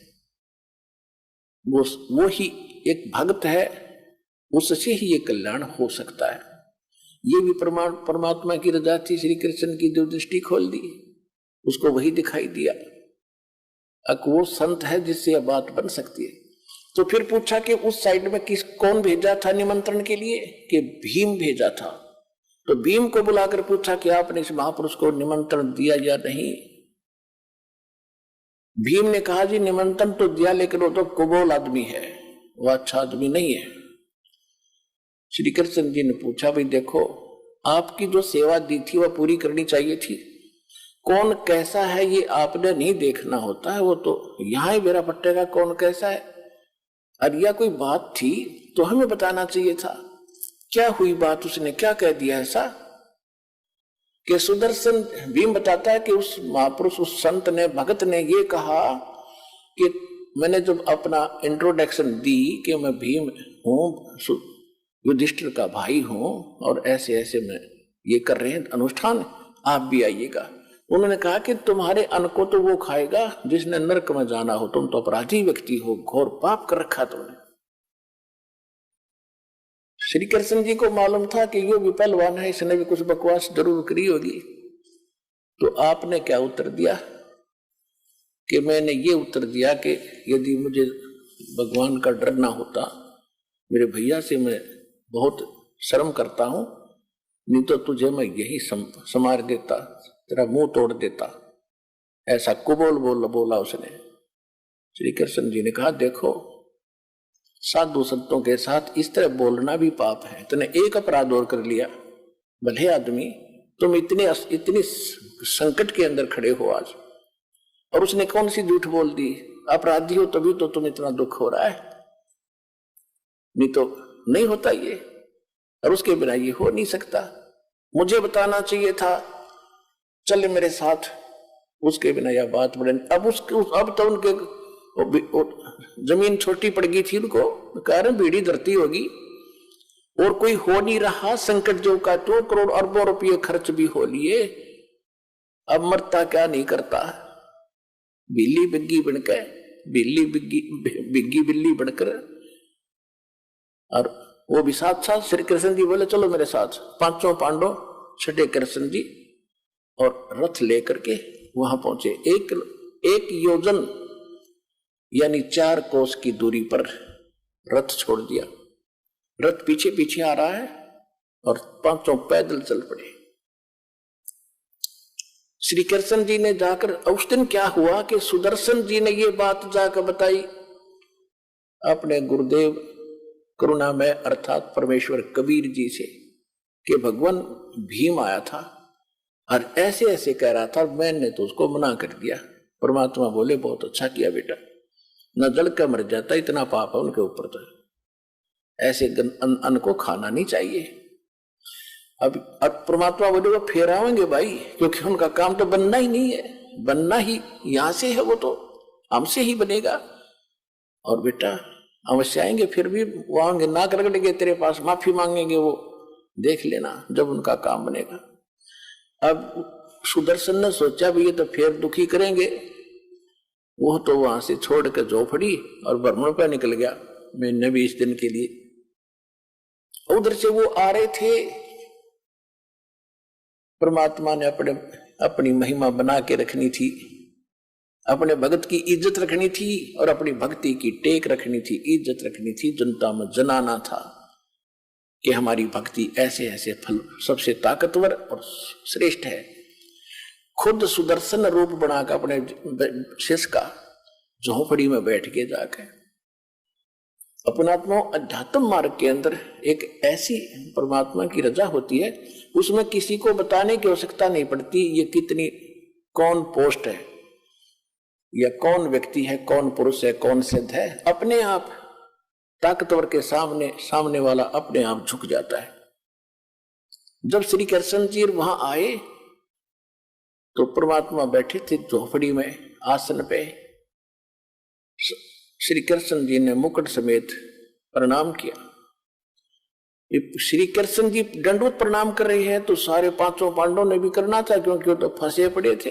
वो ही एक भक्त है, उससे ही ये कल्याण हो सकता है। ये भी परमात्मा की रजा थी। श्री कृष्ण की जो दृष्टि खोल दी, उसको वही दिखाई दिया, अब वो संत है जिससे यह बात बन सकती है। तो फिर पूछा कि उस साइड में कौन भेजा था निमंत्रण के लिए, कि भीम भेजा था। तो भीम को बुलाकर पूछा कि आपने इस महापुरुष को निमंत्रण दिया या नहीं। भीम ने कहा जी निमंत्रण तो दिया, लेकिन वो तो कुबोल आदमी है, वो अच्छा आदमी नहीं है। श्री कृष्ण जी ने पूछा भाई देखो, आपकी जो सेवा दी थी वह पूरी करनी चाहिए थी, कौन कैसा है ये आपने नहीं देखना होता है, वो तो यहां ही बेरा पट्टेगा कौन कैसा है। और यह कोई बात थी तो हमें बताना चाहिए था। क्या हुई बात, उसने क्या कह दिया ऐसा कि सुदर्शन, भीम बताता है कि उस महापुरुष, उस संत ने, भगत ने ये कहा कि मैंने जब अपना इंट्रोडक्शन दी कि मैं भीम हूं, युधिष्ठिर का भाई हूं, और ऐसे ऐसे में ये कर रहे हैं अनुष्ठान, आप भी आइएगा। उन्होंने कहा कि तुम्हारे अन्न को तो वो खाएगा जिसने नरक में जाना हो, तुम तो अपराधी व्यक्ति हो, घोर पाप कर रखा तुमने। श्री कृष्ण जी को मालूम था कि ये भी पहलवान है, इसने भी कुछ बकवास जरूर करी होगी। तो आपने क्या उत्तर दिया, कि मैंने ये उत्तर दिया कि यदि मुझे भगवान का डर ना होता, मेरे भैया से मैं बहुत शर्म करता हूं, नहीं तो तुझे मैं यही समार देता, तेरा मुंह तोड़ देता। ऐसा कुबोल बोला उसने। श्री कृष्ण जी ने कहा, देखो साधु संतों के साथ इस तरह बोलना भी पाप है। तूने एक अपराध और कर लिया। भले आदमी, तुम इतनी संकट के अंदर खड़े हो आज, और उसने कौन सी झूठ बोल दी? अपराधी हो तभी तो तुम इतना दुख हो रहा है, नहीं तो नहीं होता ये, और उसके बिना ये हो नहीं सकता। मुझे बताना चाहिए था, चल मेरे साथ, उसके बिना यह बात बढ़े। अब तो उनके जमीन छोटी पड़ गई थी, उनको कारण बीड़ी धरती होगी, और कोई हो नहीं रहा। संकट जो का 2 करोड़ अरबों रुपये खर्च भी हो लिए, अब मरता क्या नहीं करता। बिल्ली बिग्गी बनकर, बिग्गी बिल्ली बनकर, और वो भी साथ साथ। श्री कृष्ण जी बोले, चलो मेरे साथ। 5 पांडव, 6 कृष्ण जी, और रथ लेकर के वहां पहुंचे। एक योजन यानी 4 कोस की दूरी पर रथ छोड़ दिया। रथ पीछे पीछे आ रहा है, और 5 पैदल चल पड़े। श्री कृष्ण जी ने जाकर, उस दिन क्या हुआ कि सुदर्शन जी ने ये बात जाकर बताई अपने गुरुदेव करुणामय अर्थात परमेश्वर कबीर जी से, कि भगवान भीम आया था और ऐसे ऐसे कह रहा था, मैंने तो उसको मना कर दिया। परमात्मा बोले, बहुत अच्छा किया बेटा, न जल का मर जाता, इतना पाप है उनके ऊपर, तो ऐसे अन्न को खाना नहीं चाहिए। अब परमात्मा बोले, वो फिर आएंगे भाई, क्योंकि उनका काम तो बनना ही नहीं है, बनना ही यहां से है, वो तो हमसे ही बनेगा। और बेटा अवश्य आएंगे, फिर भी वो आएंगे, नाक रगड़ेंगे तेरे पास, माफी मांगेंगे, वो देख लेना जब उनका काम बनेगा। अब सुदर्शन ने सोचा भी ये तो फिर दुखी करेंगे, वो तो वहां से छोड़ के झोपड़ी और भ्रमण पे निकल गया महीने 20 दिन के लिए। उधर से वो आ रहे थे, परमात्मा ने अपनी महिमा बना के रखनी थी, अपने भगत की इज्जत रखनी थी, और अपनी भक्ति की टेक रखनी थी, इज्जत रखनी थी, जनता में जनाना था कि हमारी भक्ति ऐसे ऐसे फल सबसे ताकतवर और श्रेष्ठ है। खुद सुदर्शन रूप बनाकर अपने शिष्य का झोपड़ी में बैठ के जाकर अपनात्मा अध्यात्म मार्ग के अंदर एक ऐसी परमात्मा की रजा होती है, उसमें किसी को बताने की आवश्यकता नहीं पड़ती ये कितनी कौन पोस्ट है या कौन व्यक्ति है, कौन पुरुष है, कौन सिद्ध है। अपने आप ताकतवर के सामने वाला अपने आप झुक जाता है। जब श्री कृष्ण जी वहां आए तो परमात्मा बैठे थे झोपड़ी में आसन पे। श्री कृष्ण जी ने मुकुट समेत प्रणाम किया। श्री कृष्ण जी दंडवत प्रणाम कर रहे हैं तो सारे 5 पांडवों ने भी करना था, क्योंकि वो तो फंसे पड़े थे।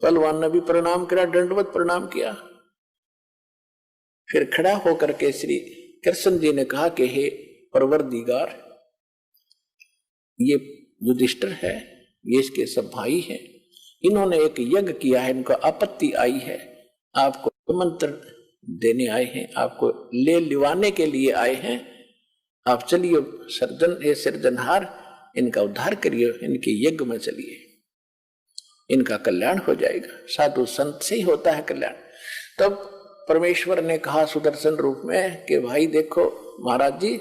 पहलवान ने भी प्रणाम किया, दंडवत प्रणाम किया। फिर खड़ा होकर के श्री कृष्ण जी ने कहा कि हे परवरदिगार, ये युधिष्ठिर है, ये इसके सब भाई हैं, इन्होंने एक यज्ञ किया है, इनको आपत्ति आई है, आपको मंत्र देने आए हैं, आपको ले लिवाने के लिए आए हैं। आप चलिए सृजनहार, इनका उद्धार करिए, इनके यज्ञ में चलिए, इनका कल्याण हो जाएगा। साधु संत से ही होता है कल्याण। तब परमेश्वर ने कहा सुदर्शन रूप में कि भाई देखो महाराज जी,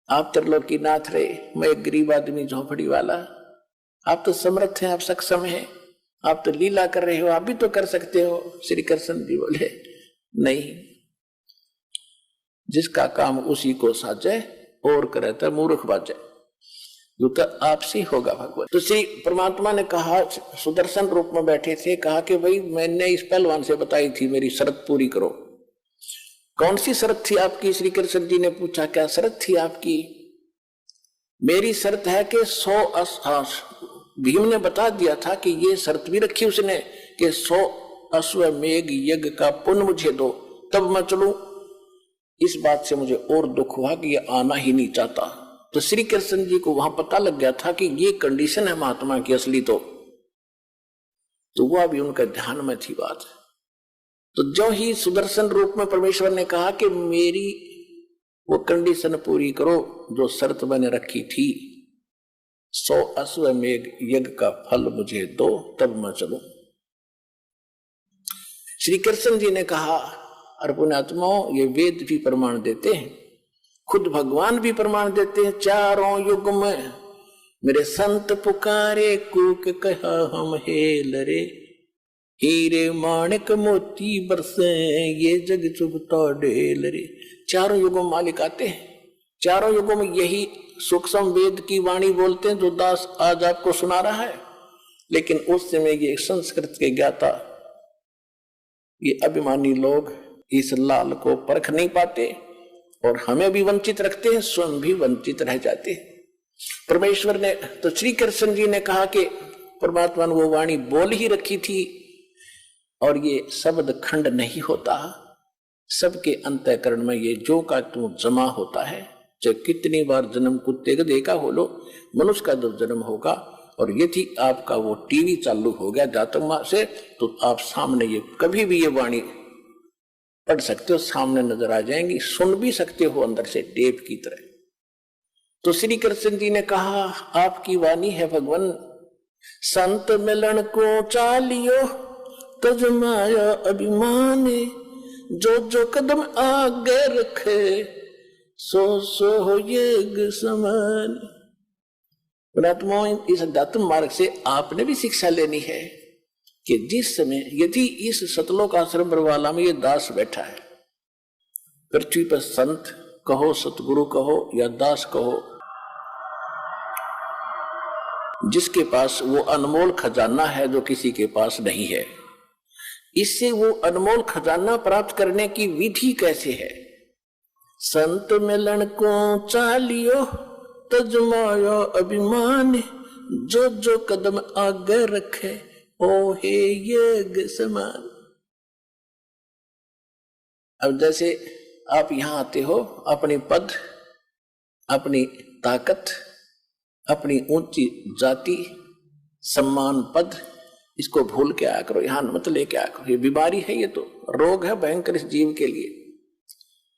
आप त्रिलोकीनाथ रहे, मैं एक गरीब आदमी झोपड़ी वाला, आप तो समर्थ हैं, आप सक्षम हैं, आप तो लीला कर रहे हो, आप भी तो कर सकते हो। श्री कृष्ण जी बोले नहीं, जिसका काम उसी को साजे और करे तो मूर्ख बाजे, जो तो आपसे होगा भगवान। तो श्री परमात्मा ने कहा, सुदर्शन रूप में बैठे थे, कहा कि भाई मैंने इस पहलवान से बताई थी, मेरी शर्त पूरी करो। कौन सी शर्त थी आपकी? श्री कृष्ण जी ने पूछा, क्या शर्त थी आपकी? मेरी शर्त है कि 100 भीम ने बता दिया था कि ये शर्त भी रखी उसने कि 100 अश्वमेघ यज्ञ का पुण्य मुझे दो, तब मैं चलूं। इस बात से मुझे और दुख हुआ कि ये आना ही नहीं चाहता। तो श्री कृष्ण जी को वहां पता लग गया था कि ये कंडीशन है महात्मा की असली, तो वह भी उनका ध्यान में थी बात। तो जो ही सुदर्शन रूप में परमेश्वर ने कहा कि मेरी वो कंडीशन पूरी करो जो शर्त मैंने रखी थी, 100 अश्वमेघ यज्ञ का फल मुझे दो, तब मैं चलूं। श्री कृष्ण जी ने कहा, अरे पुण्यात्माओं, ये वेद भी प्रमाण देते हैं, खुद भगवान भी प्रमाण देते हैं, चारों युग में मेरे संत पुकारे कूक कहा हम हेल रे, हीरे माणिक मोती बरसे ये जग चुभता ढेल रे। चारों युगों में मालिक आते हैं, चारों युगों में यही सूक्ष्म वेद की वाणी बोलते हैं जो दास आज आपको सुना रहा है। लेकिन उस समय ये संस्कृत के ज्ञाता, ये अभिमानी लोग इस लाल को परख नहीं पाते और हमें भी वंचित रखते हैं, स्वयं भी वंचित रह जाते हैं। परमेश्वर ने तो श्री कृष्ण जी ने कहा कि परमात्मा ने वो वाणी बोल ही रखी थी और ये शब्द खंड नहीं होता, सबके अंतःकरण में ये जो का तू जमा होता है। चाहे कितनी बार जन्म कुत्ते का देखा हो लो, मनुष्य का जब जन्म होगा और यदि आपका वो टीवी चालू हो गया जातक मां से, तो आप सामने ये कभी भी ये वाणी पढ़ सकते हो, सामने नजर आ जाएंगी, सुन भी सकते हो अंदर से टेप की तरह। तो श्री कृष्ण जी ने कहा, आपकी वाणी है भगवान, संत मिलन को चालियो तजमाया अभिमान, जो जो कदम आगे रखे सो सो हो यज्ञ समान। इस अध्यात्म मार्ग से आपने भी शिक्षा लेनी है कि जिस समय यदि इस सतलोक आश्रम बरवाला में ये दास बैठा है, पृथ्वी पर संत कहो, सतगुरु कहो या दास कहो, जिसके पास वो अनमोल खजाना है जो किसी के पास नहीं है, इससे वो अनमोल खजाना प्राप्त करने की विधि कैसे है? संत मिलन को चालियो तजमाया अभिमान, जो जो कदम आगे रखे ओ हे यज्ञ समान। अब जैसे आप यहां आते हो, अपनी पद, अपनी ताकत, अपनी ऊंची जाति, सम्मान, पद, इसको भूल के आया करो, यहां मत लेके आया करो। ये बीमारी है, ये तो रोग है भयंकर इस जीव के लिए।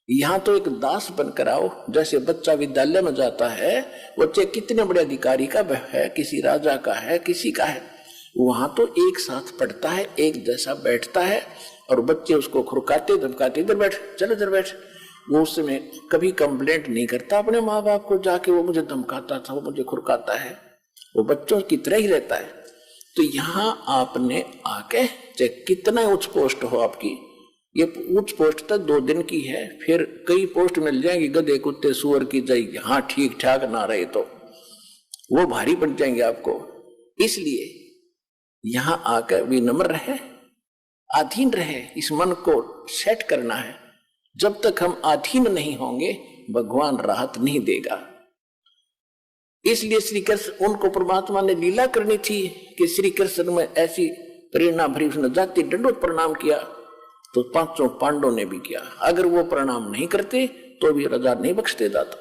यहां तो एक दास बनकर आओ। जैसे बच्चा विद्यालय में जाता है, बच्चे कितने बड़े अधिकारी का है, किसी राजा का है, किसी का है, वहां तो एक साथ पढ़ता है, एक जैसा बैठता है और बच्चे उसको खुरकाते धमकाते, इधर बैठ, चल इधर बैठ। वो उस समय कभी कंप्लेंट नहीं करता अपने माँ बाप को जाके, वो मुझे धमकाता था, वो मुझे खुरकाता है, वो बच्चों की तरह ही रहता है। तो यहाँ आपने आके, चाहे कितना उच्च पोस्ट हो आपकी, ये उच्च पोस्ट तक 2 दिन की है, फिर कई पोस्ट मिल जाएंगी, गधे कुत्ते सुअर की जाए, यहाँ ठीक ठाक ना रहे तो वो भारी पड़ जाएंगे आपको। इसलिए यहाँ आकर विनम्र रहे, अधीन रहे, इस मन को सेट करना है। जब तक हम अधीन नहीं होंगे भगवान राहत नहीं देगा। इसलिए श्री कृष्ण, उनको परमात्मा ने लीला करनी थी कि श्री कृष्ण में ऐसी प्रेरणा भरी, उसने जाति दंडोत प्रणाम किया तो 5 पांडवों ने भी किया। अगर वो प्रणाम नहीं करते तो भी राजा नहीं बख्शते दाता।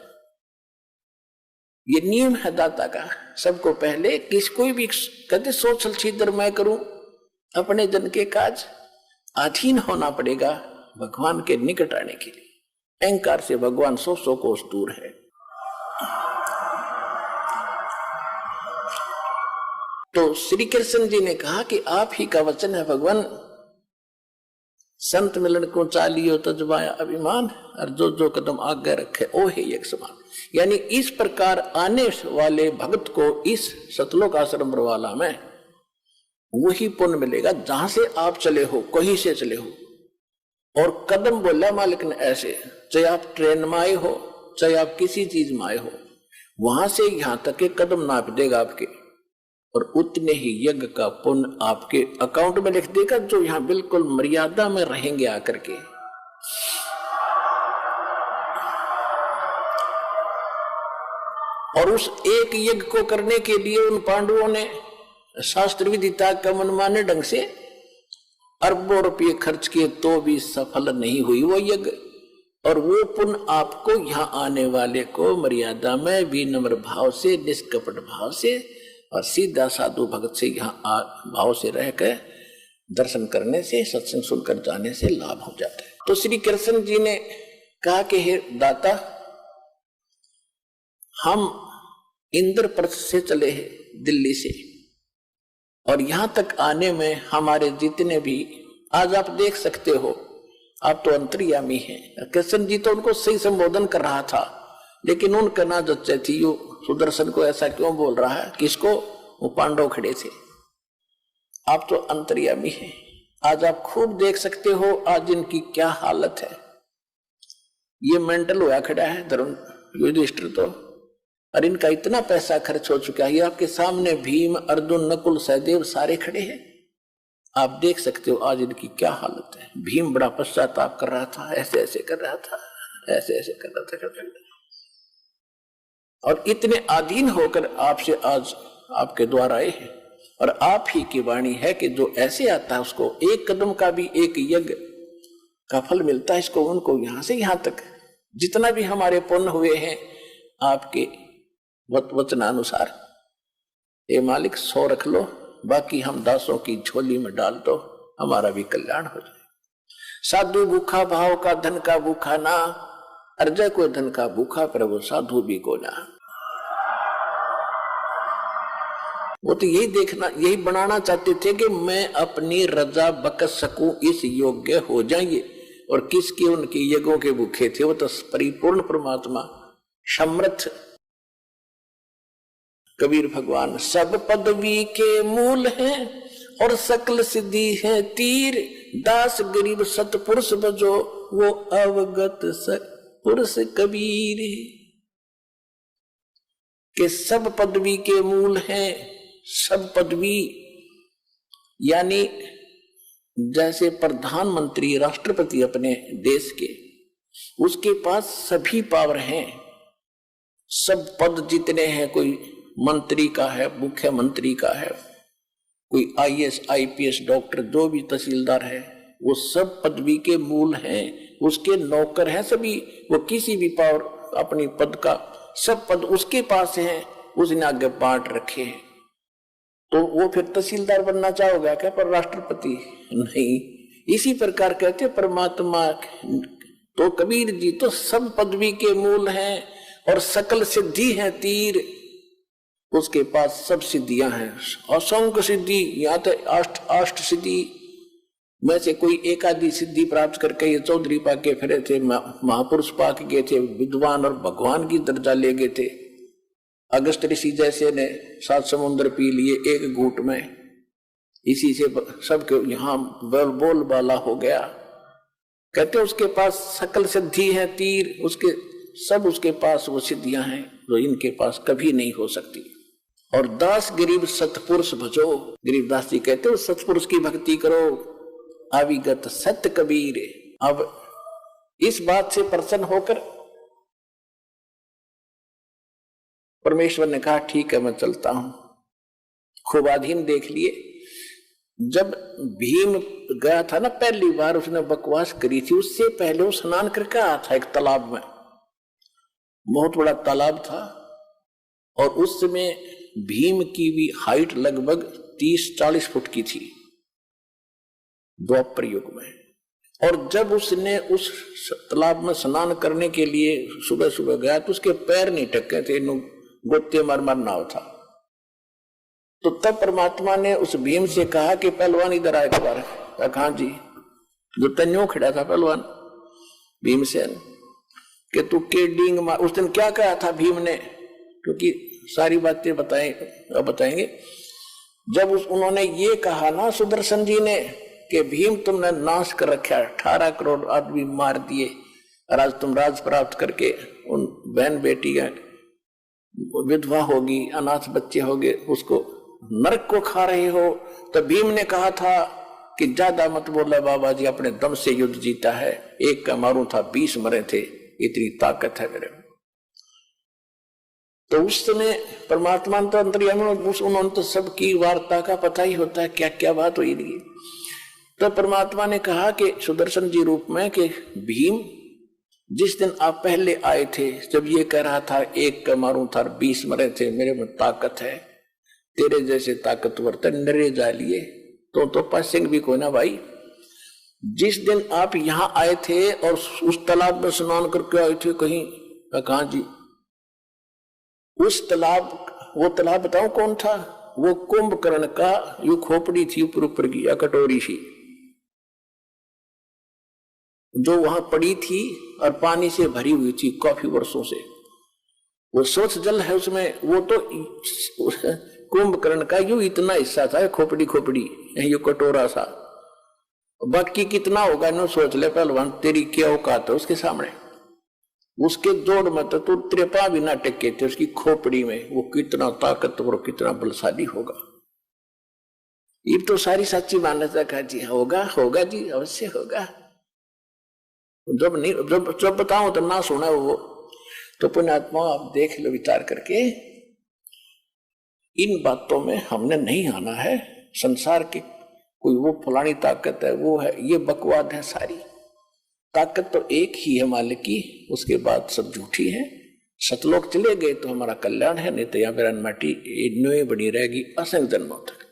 ये नियम है दाता का। सबको पहले किसको भी कहते सोचल छिद्र मैं करूं, अपने जन के काज, अधीन होना पड़ेगा भगवान के निकट आने के लिए। अहंकार से भगवान 100 कोस दूर है। तो श्री कृष्ण जी ने कहा कि आप ही का वचन है भगवान, संत मिलन को चालियो तजमाया अभिमान, और जो जो कदम आगे रखे ओ हे एक समान। यानी इस प्रकार आने वाले भक्त को इस सतलोक आश्रम बरवाला में वही पुण्य मिलेगा जहां से आप चले हो, कहीं से चले हो। और कदम बोला मालिक ने ऐसे, चाहे आप ट्रेन में आए हो, चाहे आप किसी चीज में आए हो, वहां से यहां तक के कदम नाप देगा आपके, और उतने ही यज्ञ का पुण्य आपके अकाउंट में लिख देगा, जो यहां बिल्कुल मर्यादा में रहेंगे आकर के। और उस एक यज्ञ को करने के लिए उन पांडवों ने शास्त्र विदिता का मनमाने ढंग से अरबों रुपये खर्च किए, तो भी सफल नहीं हुई वो यज्ञ। और वो पुण्य आपको यहाँ आने वाले को मर्यादा में विनम्र भाव से, निष्कपट भाव से और सीधा साधु भगत से यहाँ भाव से रहकर दर्शन करने से, सत्संग सुनकर जाने से लाभ हो जाता है। तो श्री कृष्ण जी ने कहा कि हे दाता, हम इंद्रप्रस्थ से चले हैं दिल्ली से, और यहां तक आने में हमारे जितने भी, आज आप देख सकते हो, आप तो अंतर्यामी हैं। कृष्ण जी तो उनको सही संबोधन कर रहा था, लेकिन उनका ना जच्चे थी यो सुदर्शन को ऐसा क्यों बोल रहा है, किसको? वो पांडव खड़े थे। आप तो अंतर्यामी हैं, आज आप खूब देख सकते हो आज इनकी क्या हालत है। ये मेंटल हुआ खड़ा है धर्म युधिष्ठिर तो, और इनका इतना पैसा खर्च हो चुका है। ये आपके सामने भीम, अर्जुन, नकुल, सहदेव सारे खड़े हैं, आप देख सकते हो आज इनकी क्या हालत है। भीम बड़ा पश्चाताप कर रहा था, ऐसे ऐसे कर रहा था, ऐसे ऐसे कर रहा था, और इतने अधीन होकर आपसे आज आपके द्वार आए हैं। और आप ही की वाणी है कि जो ऐसे आता है उसको एक कदम का भी एक यज्ञ का फल मिलता है। इसको उनको यहां से यहां तक जितना भी हमारे पुण्य हुए हैं आपके वचनानुसार, ये मालिक 100 रख लो, बाकी हम दासों की झोली में डाल दो, हमारा भी कल्याण हो जाए। साधु भूखा भाव का धन का भूखा ना, अर्जय को धन का भूखा प्रभु साधु भी को ना। वो तो यही देखना, यही बनाना चाहते थे कि मैं अपनी रजा बकस सकूं, इस योग्य हो जाइए। और किसके? उनके यज्ञों के भूखे थे, वो तो परिपूर्ण परमात्मा समर्थ कबीर भगवान। सब पदवी के मूल हैं और सकल सिद्धि है तीर, दास गरीब सतपुरुष बजो वो अवगत पुरुष कबीर। के सब पदवी के मूल हैं, सब पदवी यानी जैसे प्रधानमंत्री राष्ट्रपति अपने देश के, उसके पास सभी पावर हैं, सब पद जितने हैं, कोई मंत्री का है, मुख्यमंत्री का है, कोई आईएएस आईपीएस डॉक्टर, जो भी तहसीलदार है, वो सब पदवी के मूल हैं, उसके नौकर हैं सभी। वो किसी भी पावर अपनी पद का सब पद उसके पास हैं, उसने आगे बांट रखे हैं। तो वो फिर तहसीलदार बनना चाहोगे क्या, पर राष्ट्रपति नहीं। इसी प्रकार कहते परमात्मा तो कबीर जी तो सब पदवी के मूल हैं और सकल सिद्धि है तीर, उसके पास सब सिद्धियां हैं, असंख्य सिद्धि। यहाँ तो अष्ट सिद्धि में से कोई एक आदि सिद्धि प्राप्त करके ये चौधरी पाके फिरे थे, महापुरुष पाके गए थे, विद्वान और भगवान की दर्जा ले गए थे। अगस्त ऋषि जैसे ने 7 समुद्र पी लिए एक घूंट में, इसी से सबके यहाँ बोल बाला हो गया। कहते उसके पास सकल सिद्धि है तीर, उसके सब उसके पास वो सिद्धियां हैं जो इनके पास कभी नहीं हो सकती। और दास गरीब सतपुरुष भजो, गरीबदास जी कहते हो सतपुरुष की भक्ति करो, अविगत सत्य कबीर। अब इस बात से प्रसन्न होकर परमेश्वर ने कहा ठीक है मैं चलता हूं। खूब अधीन देख लिए। जब भीम गया था ना पहली बार, उसने बकवास करी थी, उससे पहले वो स्नान करके आया था एक तालाब में, बहुत बड़ा तालाब था, और उस समय भीम की भी हाइट लगभग 30-40 फुट की थी द्वापर युग में। और जब उसने उस तालाब में स्नान करने के लिए सुबह सुबह गया तो उसके पैर नहीं टके थे, गोते मार मार नाव था। तो तब परमात्मा ने उस भीम से कहा कि पहलवान इधर आए एक बार। कहा जी, जो तन्यो खड़ा था पहलवान भीमसेन, कि तू के डींग मार। उस दिन क्या कहा था भीम ने, क्योंकि सारी बातें बताएंगे। जब उन्होंने ये कहा ना सुदर्शन जी ने कि भीम तुमने नाश कर रखा, 18 करोड़ आदमी मार दिए, और आज तुम राज प्राप्त करके उन बहन बेटी विधवा होगी, अनाथ बच्चे होंगे, उसको नरक को खा रहे हो। तो भीम ने कहा था कि ज्यादा मत बोला बाबा जी, अपने दम से युद्ध जीता है, एक का मारू था 20 मरे थे, इतनी ताकत है मेरे में। तो उस समय परमात्मा तो अंतर्यामी, उन्होंने तो सबकी वार्ता का पता ही होता है क्या क्या बात हुई थी। तो परमात्मा ने कहा कि सुदर्शन जी रूप में कि भीम जिस दिन आप पहले आए थे, जब ये कह रहा था एक का मारू था 20 मरे थे, मेरे में ताकत है, तेरे जैसे ताकतवर तो नरे जा लिए तो पासिंग भी कोई ना भाई। जिस दिन आप यहां आए थे और उस तालाब में स्नान करके आए थे कहीं, कहा जी उस तालाब, वो तालाब बताओ कौन था? वो कुंभकर्ण का यू खोपड़ी थी ऊपर ऊपर की या कटोरी सी, जो वहां पड़ी थी और पानी से भरी हुई थी काफी वर्षों से। वो स्वच्छ जल है उसमें। वो तो कुंभकर्ण का यू इतना हिस्सा था, खोपड़ी खोपड़ी यू कटोरा सा। बाकी कितना होगा ना सोच ले पहलवान, तेरी क्या औकात है उसके सामने। उसके जोड़ में तो तू त्रेपा भी ना टेके थे उसकी खोपड़ी में। वो कितना ताकतवर कितना बलशाली होगा। ये तो सारी सच्ची मान्यता का जी होगा होगा जी अवश्य होगा। जब नहीं जब बताऊं तो ना सुना वो। तो पुण्यात्मा आप देख लो विचार करके, इन बातों में हमने नहीं आना है। संसार की कोई वो फलानी ताकत है वो है, ये बकवाद है सारी। ताकत तो एक ही है मालिक की, उसके बाद सब झूठी है। सतलोक चले गए तो हमारा कल्याण है, नहीं तो यहाँ पर माटी न्योए बनी रहेगी असंख्य जन्मों तक।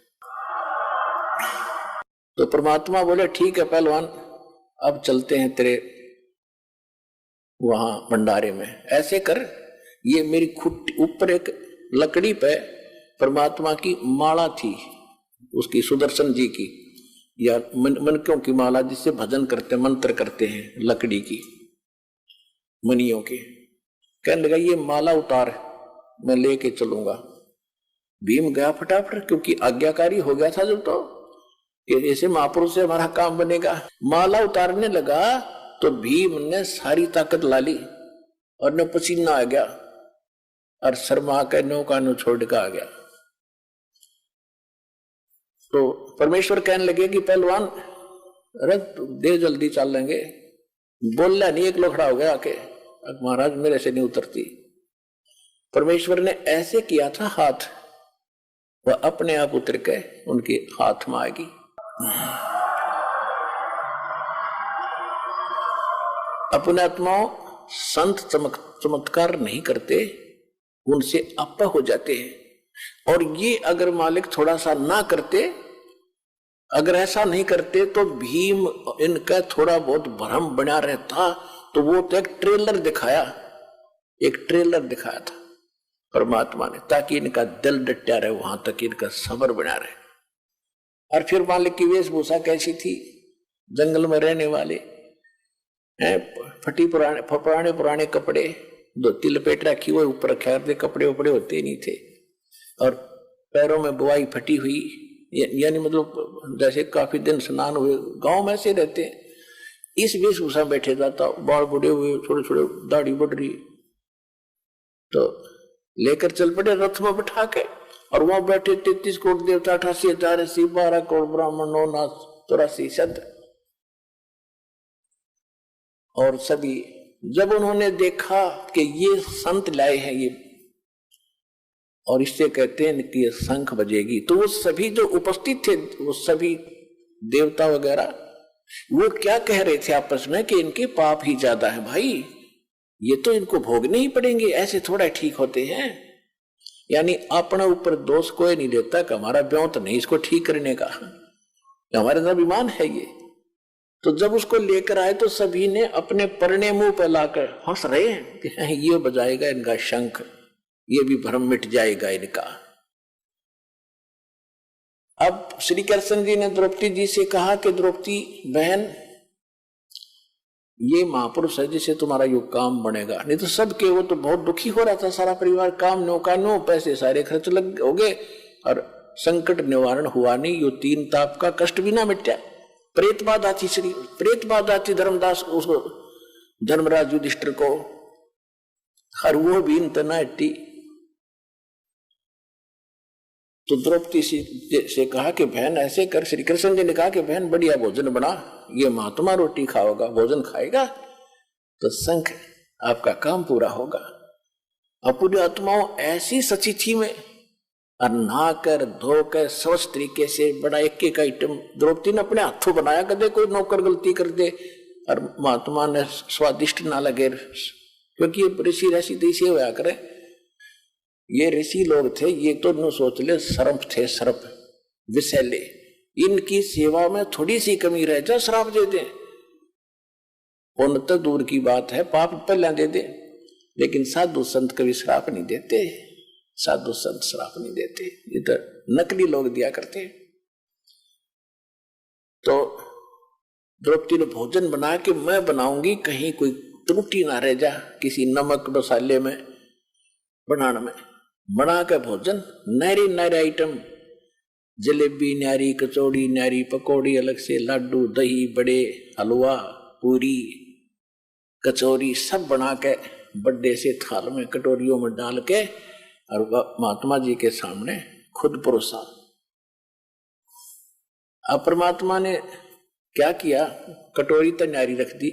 तो परमात्मा बोले ठीक है पहलवान, अब चलते हैं तेरे वहां भंडारे में। ऐसे कर, ये मेरी खुट्टी ऊपर एक लकड़ी पे परमात्मा की माला थी, उसकी सुदर्शन जी की या मनकों की माला, जिससे भजन करते मंत्र करते हैं, लकड़ी की मनियों की। कहने लगा ये माला उतार, मैं लेके चलूंगा। भीम गया फटाफट, क्योंकि आज्ञाकारी हो गया था जब, तो ऐसे महापुरुष से हमारा काम बनेगा। माला उतारने लगा तो भीम ने सारी ताकत ला ली और न पसीना आ गया और शर्मा के नौका नो छोड़ के आ गया। तो परमेश्वर कहने लगे कि पहलवान रथ दे, जल्दी चल लेंगे। बोलना नहीं, एक लोखड़ा हो गया आके, महाराज मेरे से नहीं उतरती। परमेश्वर ने ऐसे किया था हाथ, वह अपने आप उतर के उनके हाथ में आएगी। अपने आत्माओं संत चमत्कार नहीं करते, उनसे आपा हो जाते हैं। और ये अगर मालिक थोड़ा सा ना करते, अगर ऐसा नहीं करते तो भीम इनका थोड़ा बहुत भ्रम बना रहता। तो वो तो एक ट्रेलर दिखाया था परमात्मा ने, ताकि इनका दिल डटा रहे, वहां तक इनका सब्र बना रहे। और फिर मालिक की वेशभूषा कैसी थी? जंगल में रहने वाले फटी पुराने कपड़े, धोती लपेट रखी हुई, ऊपर रखे कपड़े उपड़े होते नहीं थे, और पैरों में बुआई फटी हुई, यानी मतलब जैसे काफी दिन स्नान हुए, गांव में ऐसे रहते हैं। इस वेशभूषा बैठे जाता, बाल बूढ़े हुए, छोटे छोटे दाढ़ी बढ़ रही, तो लेकर चल पड़े रथ में बैठा के। और वहां बैठे 33 करोड़ देवता, 88,080, 12 करोड़ ब्राह्मण, 9 नाथ 84 शब्द। और सभी जब उन्होंने देखा कि ये संत लाए हैं ये, और इससे कहते हैं कि ये शंख बजेगी, तो वो सभी जो उपस्थित थे, वो सभी देवता वगैरह, वो क्या कह रहे थे आपस में कि इनके पाप ही ज्यादा है भाई, ये तो इनको भोगने ही पड़ेंगे, ऐसे थोड़ा ठीक होते हैं। यानी अपने ऊपर दोष कोई नहीं देता कि हमारा ब्योंत नहीं इसको ठीक करने का, हमारे अंदर अभिमान है ये। तो जब उसको लेकर आए तो सभी ने अपने परने मुंह पर लाकर हंस रहे हैं कि ये बजाएगा इनका शंख, ये भी भ्रम मिट जाएगा इनका। अब श्री कृष्ण जी ने द्रौपदी जी से कहा कि द्रौपदी बहन, ये महापुरुष है जिसे तुम्हारा यो काम बनेगा। नहीं तो सबके, वो तो बहुत दुखी हो रहा था सारा परिवार, काम नो का नो, पैसे सारे खर्च लग हो गए और संकट निवारण हुआ नहीं, यो 3 ताप का कष्ट भी ना मिटा। प्रेत बाधा थी, प्रेत बाधा थी धर्मदास उसको, धर्मराज युधिष्ठिर को, और वो भी इतना हट्टी। तो द्रौपदी से कहा कि बहन ऐसे कर, श्री कृष्ण जी ने कहा कि बहन बढ़िया भोजन बना, ये महात्मा रोटी खाओगा, भोजन खाएगा तो शंख आपका काम पूरा होगा। अपनी आत्माओं ऐसी सची थी में, और नहाकर धोकर स्वच्छ तरीके से बड़ा एक आइटम द्रौपदी ने अपने हाथों बनाया। कदे कोई नौकर गलती कर दे और महात्मा ने स्वादिष्ट ना लगे, क्योंकि ये ऋषि ऋषि देशी होया करे, ये ऋषि लोग थे, ये तो न सोच ले सर्प थे, सर्प विषैले, इनकी सेवा में थोड़ी सी कमी रह जाए श्राप दे दे, पुण्य तो दूर की बात है, पाप पहले दे दे, लेकिन साधु संत कभी श्राप नहीं देते। साधु संत श्राप नहीं देते, ये तो नकली लोग दिया करते हैं। तो द्रौपदी ने भोजन बना के मैं बनाऊंगी, कहीं कोई त्रुटि ना रह जा किसी नमक मसाले में बनाने में। बना के भोजन नारी नारी आइटम, जलेबी न्यारी, कचौड़ी न्यारी, पकौड़ी अलग से, लाडू, दही बड़े, हलवा, पूरी, कचौरी सब बना के बड़े से थाल में कटोरियों में डाल के और महात्मा जी के सामने खुद परोसा। अब परमात्मा ने क्या किया, कटोरी तो न्यारी रख दी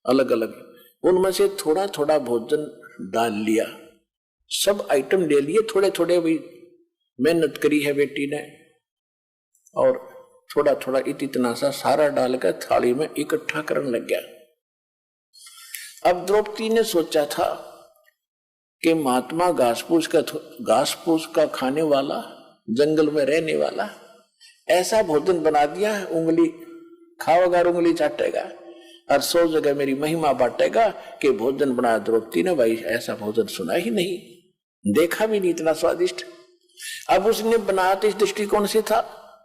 अलग अलग, उनमें से थोड़ा थोड़ा भोजन डाल लिया, सब आइटम ले लिए थोड़े थोड़े, भी मेहनत करी है बेटी ने, और थोड़ा थोड़ा इतना सा सारा डाल कर थाली में इकट्ठा करने लग गया। अब द्रौपदी ने सोचा था कि महात्मा घास फूस का खाने वाला, जंगल में रहने वाला, ऐसा भोजन बना दिया, उंगली खाओगा उंगली चाटेगा और 100 जगह मेरी महिमा बांटेगा कि भोजन बनाया द्रौपदी ने। भाई ऐसा भोजन सुना ही नहीं, देखा भी नहीं इतना स्वादिष्ट। अब उसने बनाया तो इस दृष्टिकोण से था,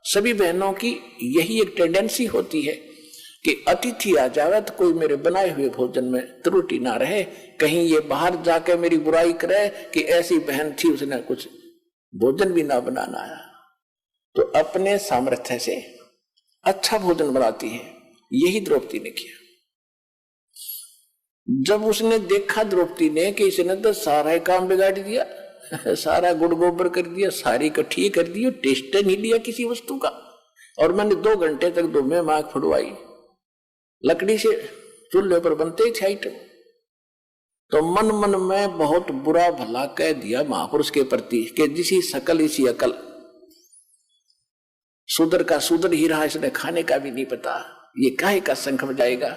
सभी बहनों की यही एक टेंडेंसी होती है कि अतिथि आ जावे तो कोई मेरे बनाए हुए भोजन में त्रुटि ना रहे, कहीं ये बाहर जाकर मेरी बुराई करे कि ऐसी बहन थी उसने कुछ भोजन भी ना बनाना आया। तो अपने सामर्थ्य से अच्छा भोजन बनाती है, यही द्रौपदी ने किया। जब उसने देखा द्रौपदी ने कि इसने तो सारा काम बिगाड़ दिया, सारा गुड़ गोबर कर दिया, सारी इकट्ठी कर दी, टेस्ट नहीं लिया किसी वस्तु का, और मैंने 2 घंटे तक दो में आंख फुड़वाई, लकड़ी से चूल्हे पर बनते थे आइटम, तो मन मन में बहुत बुरा भला कह दिया महापुरुष के प्रति कि जिसी सकल इसी अकल, शूद्र का शूद्र ही रहा, इसने खाने का भी नहीं पता, ये काहे का शंख बजाएगा,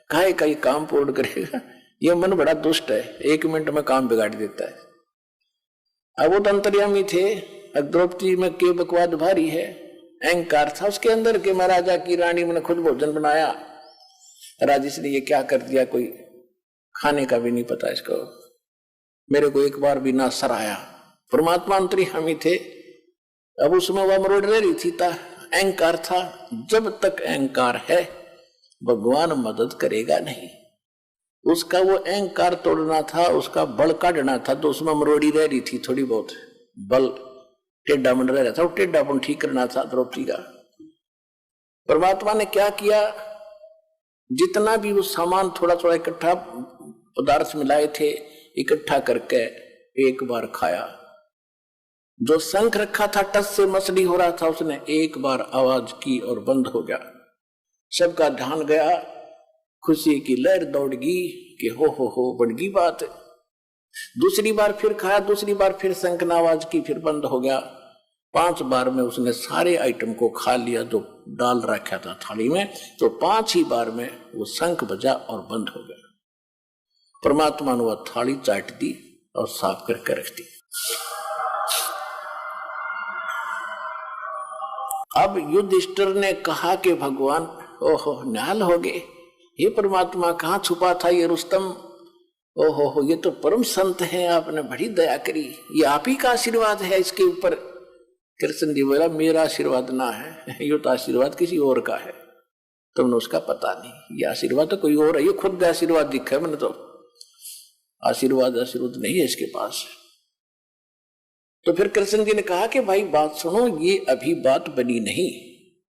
काहे का ये काम पूर्ण करेगा, ये मन बड़ा दुष्ट है, 1 मिनट में काम बिगाड़ देता है। अब वो अंतर्यामी थे, द्रौपदी में के बकवाद भारी है, अहंकार था उसके अंदर कि मैं राजा की रानी, मैंने खुद भोजन बनाया, राजेश ने ये क्या कर दिया, कोई खाने का भी नहीं पता इसको, मेरे को एक बार भी ना सराया। परमात्मा अंतर्यामी थे, अब उसमें वह मरोड़ रही थी, अहंकार था। जब तक अहंकार है भगवान मदद करेगा नहीं, उसका वो अहंकार तोड़ना था, उसका बल काटना था, तो उसमें मरोड़ी रह रही थी थोड़ी बहुत, बल टेढ़ा मंड रह रहा था, टेढ़ापन ठीक करना था द्रौपदी का। परमात्मा ने क्या किया, जितना भी वो सामान थोड़ा थोड़ा इकट्ठा पदार्थ मिलाए थे, इकट्ठा करके एक बार खाया। जो शंख रखा था टस से मछली हो रहा था, उसने एक बार आवाज की और बंद हो गया, सबका ध्यान गया, खुशी की लहर दौड़ गई कि हो बन गई बात। दूसरी बार फिर खाया, दूसरी बार फिर शंख ने आवाज की, फिर बंद हो गया। 5 बार में उसने सारे आइटम को खा लिया जो डाल रखा था थाली में, तो 5 ही बार में वो शंख बजा और बंद हो गया। परमात्मा ने वह थाली चाट दी और साफ करके रख दी। अब युधिष्ठिर ने कहा कि भगवान ओहो निहाल हो गए, ये परमात्मा कहाँ छुपा था ये रुस्तम, ओहो ये तो परम संत है, आपने बड़ी दया करी, ये आप ही का आशीर्वाद है इसके ऊपर। कृष्ण जी बोला मेरा आशीर्वाद ना है, ये तो आशीर्वाद किसी और का है, तुमने उसका पता नहीं, ये आशीर्वाद तो कोई और है, ये खुद आशीर्वाद दिखा है मैंने, तो आशीर्वाद नहीं है इसके पास। तो फिर कृष्ण जी ने कहा कि भाई बात सुनो, ये अभी बात बनी नहीं।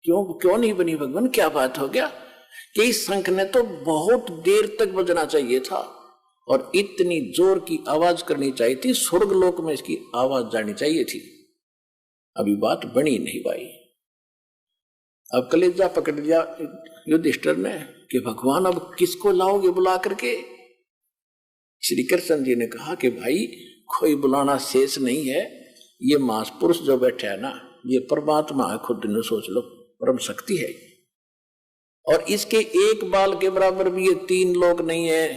क्यों नहीं बनी भगवान, क्या बात हो गया? कि इस शंख ने तो बहुत देर तक बजना चाहिए था और इतनी जोर की आवाज करनी चाहिए थी, स्वर्ग लोक में इसकी आवाज जानी चाहिए थी, अभी बात बनी नहीं भाई। अब कलेजा पकड़ लिया युधिष्ठिर ने कि भगवान अब किसको लाओगे बुला करके? श्री कृष्ण जी ने कहा कि भाई कोई बुलाना शेष नहीं है, ये महापुरुष जो बैठे है ना, ये परमात्मा है, खुद ने सोच लो, परम शक्ति है, और इसके एक बाल के बराबर भी ये 3 लोग नहीं है।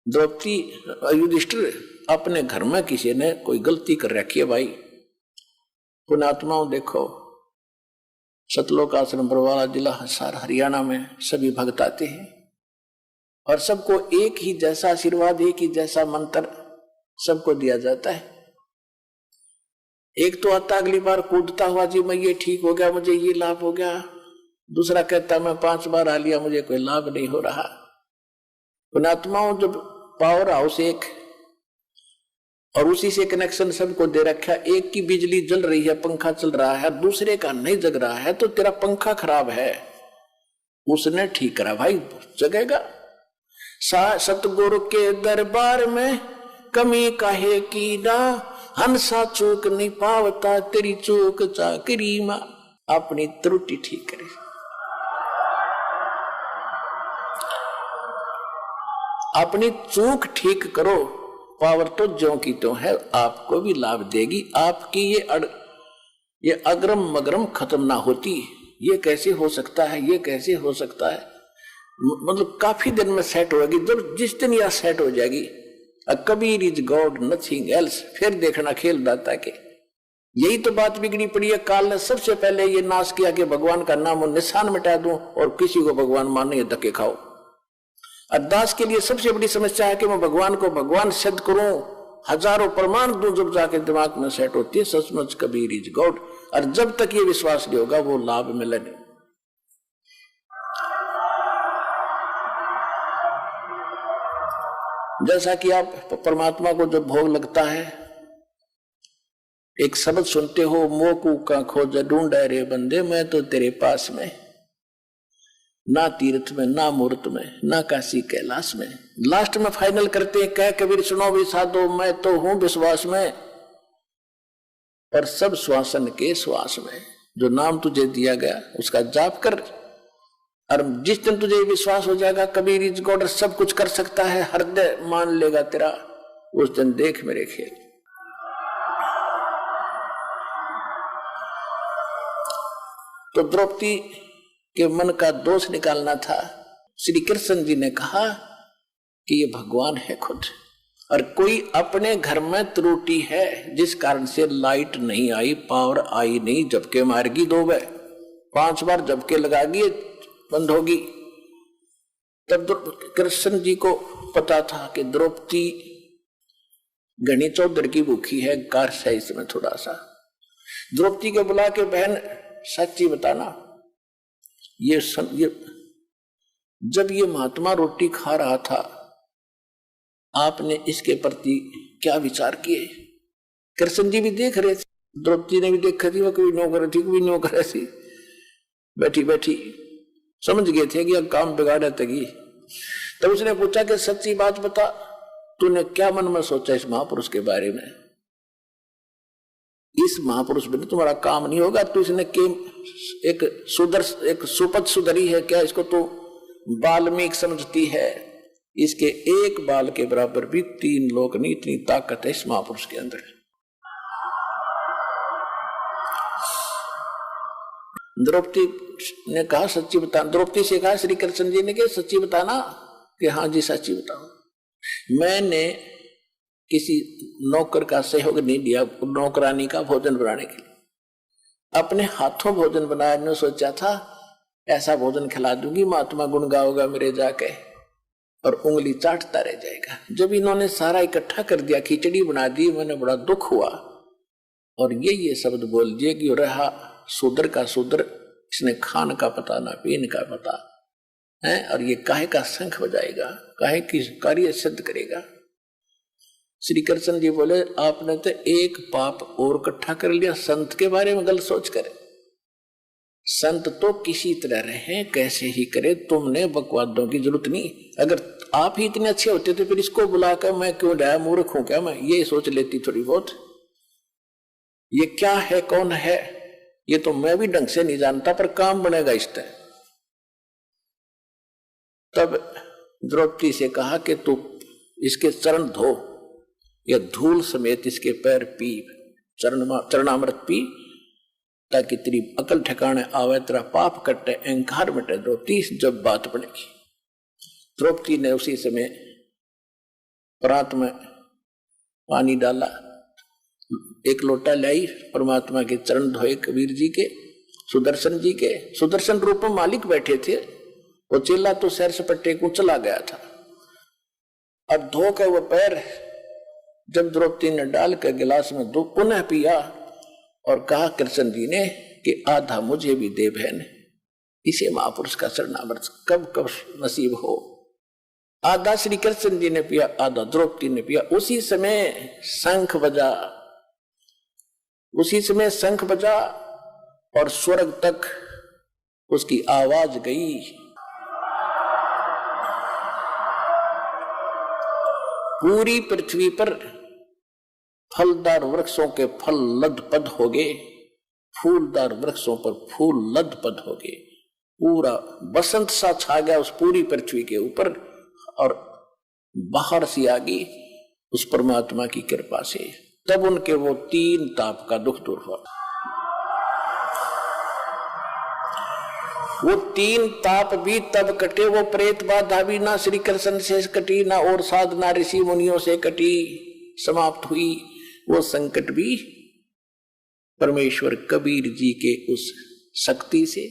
द्रौपदी युधिष्ठिर अपने घर में किसी ने कोई गलती कर रखी है भाई, पुण्यात्माओं देखो, सतलोक आश्रम बरवाला जिला हिसार हरियाणा में सभी भक्त आते हैं और सबको एक ही जैसा आशीर्वाद, एक ही जैसा मंत्र सबको दिया जाता है। एक तो आता अगली बार कूदता हुआ, जी मैं ये ठीक हो गया, मुझे ये लाभ हो गया। दूसरा कहता मैं 5 बार आ लिया, मुझे कोई लाभ नहीं हो रहा। पुण्यात्माओं, जब पावर हाउस एक और उसी से कनेक्शन सबको दे रखा, एक की बिजली जल रही है, पंखा चल रहा है, दूसरे का नहीं जग रहा है, तो तेरा पंखा खराब है, उसने ठीक करा भाई, जगेगा। सतगुरु के दरबार में कमी काहे की ना, हंसा चूक नहीं पावता, तेरी चूक चाकरी मां। अपनी त्रुटि ठीक करे, अपनी चूक ठीक करो। पावर तो ज्यों की त्यों है, आपको भी लाभ देगी। आपकी ये अग्रम मगरम खत्म ना होती। ये कैसे हो सकता है, ये कैसे हो सकता है, मतलब काफी दिन में सेट होगी। जब जिस दिन यह सेट हो जाएगी, Kabir is God nothing else, फिर देखना खेल दाता के। यही तो बात बिगड़ी पड़ी है। काल ने सबसे पहले ये नाश किया कि भगवान का नाम और निशान मिटा दूं और किसी को भगवान माने धक्के खाओ। अरदास के लिए सबसे बड़ी समस्या है कि मैं भगवान को भगवान सिद्ध करूं, हजारों प्रमाण दूं, जब जाके दिमाग में सेट होती है सचमुच कबीर इज गॉड। और जब तक ये विश्वास नहीं होगा वो लाभ मिले नहीं। जैसा कि आप परमात्मा को जब भोग लगता है, एक शब्द सुनते हो, मोकू का खोज ढूंढे रे बंदे, मैं तो तेरे पास में, ना तीर्थ में, ना मूर्त में, ना काशी कैलाश में। लास्ट में फाइनल करते हैं, कह कबीर सुनो भी साधो, मैं तो हूं विश्वास में, और सब श्वासन के श्वास में। जो नाम तुझे दिया गया उसका जाप कर, और जिस दिन तुझे विश्वास हो जाएगा कबीर इज गॉड, सब कुछ कर सकता है, हृदय मान लेगा तेरा, उस दिन देख मेरे खेल। तो द्रौपदी के मन का दोष निकालना था। श्री कृष्ण जी ने कहा कि ये भगवान है खुद, और कोई अपने घर में त्रुटि है जिस कारण से लाइट नहीं आई, पावर आई नहीं, झपके मारेगी 2 बार 5 बार झपके लगागी, बंद होगी। तब कृष्ण जी को पता था कि द्रौपदी घनी चौधर की भूखी है, कार्य है इसमें थोड़ा सा। द्रौपदी को बुला के, बहन सच्ची बताना, ये जब ये महात्मा रोटी खा रहा था, आपने इसके प्रति क्या विचार किए? कृष्ण जी भी देख रहे थे, द्रौपदी ने भी देखा थी, वो कभी नौकर थी कभी नौकर थी, बैठी बैठी समझ गए थे कि अब काम बिगाड़ा तगी। तब उसने पूछा कि सच्ची बात बता, तूने क्या मन में सोचा इस महापुरुष के बारे में? इस महापुरुष में तुम्हारा काम नहीं होगा, तो इसने एक सुपथ सुधरी है क्या? इसको तो बाल्मीक समझती है, इसके एक बाल के बराबर भी 3 लोग नहीं, इतनी ताकत है इस महापुरुष के अंदर। द्रौपदी ने कहा सच्ची बता, द्रौपदी से कहा श्री कृष्ण जी ने कि सच्ची बताना, कि हाँ जी सच्ची बताओ। मैंने किसी नौकर का सहयोग नहीं लिया नौकरानी का भोजन बनाने के लिए, अपने हाथों भोजन बनाया। ने सोचा था ऐसा भोजन खिला दूंगी, महात्मा गुण गाओगा मेरे जाके और उंगली चाटता रह जाएगा। जब इन्होंने सारा इकट्ठा कर दिया, खिचड़ी बना दी, मैंने बड़ा दुख हुआ और ये शब्द बोल दिए कि रहा शूद्र का शूद्र, इसने खान का पता ना पीन का पता है, और ये काहे का शंख बजाएगा, काहे की कार्य सिद्ध करेगा। श्री कृष्ण जी बोले आपने तो एक पाप और इकट्ठा कर लिया, संत के बारे में गलत सोच कर। संत तो किसी तरह रहे, कैसे ही करे, तुमने बकवादों की जरूरत नहीं। अगर आप ही इतने अच्छे होते तो फिर इसको बुलाकर मैं क्यों लाया, मूर्ख हूं क्या मैं, ये सोच लेती थोड़ी बहुत। ये क्या है, कौन है, ये तो मैं भी ढंग से नहीं जानता, पर काम बनेगा इस तरह। तब द्रौपदी से कहा कि तू इसके चरण धो, या धूल समेत इसके पैर पी, चरणामृत पी, ताकि तेरी अकल ठिकाने आवे, तेरा पाप कटे, अहंकार मिटे। द्रौपदी जब बात बनेगी। द्रौपदी ने उसी समय प्रात में पानी डाला, एक लोटा लाई, परमात्मा के चरण धोए, कबीर जी के, सुदर्शन जी के। सुदर्शन रूप में मालिक बैठे थे, वो चेला तो सैर सपट्टे को चला गया था। अब धो के वो पैर जब द्रौपदी ने डाल कर गिलास में दो पुनः पिया, और कहा कृष्ण जी ने कि आधा मुझे भी दे बहन। इसे महापुरुष का शरणामृत कब कब नसीब हो। आधा श्री कृष्ण जी ने पिया, आधा द्रौपदी ने पिया। उसी समय शंख बजा, उसी समय शंख बजा और स्वर्ग तक उसकी आवाज गई। पूरी पृथ्वी पर फलदार वृक्षों के फल लदपद हो गए, फूलदार वृक्षों पर फूल लदपद हो गए। पूरा बसंत सा छा गया उस पूरी पृथ्वी के ऊपर और बाहर सी आ गई उस परमात्मा की कृपा से। तब उनके वो 3 ताप का दुख दूर हुआ। वो 3 ताप भी तब कटे, वो प्रेत बाधा भी ना श्री कृष्ण से कटी, ना और साधना ऋषि मुनियों से कटी, समाप्त हुई। वो संकट भी परमेश्वर कबीर जी के उस शक्ति से,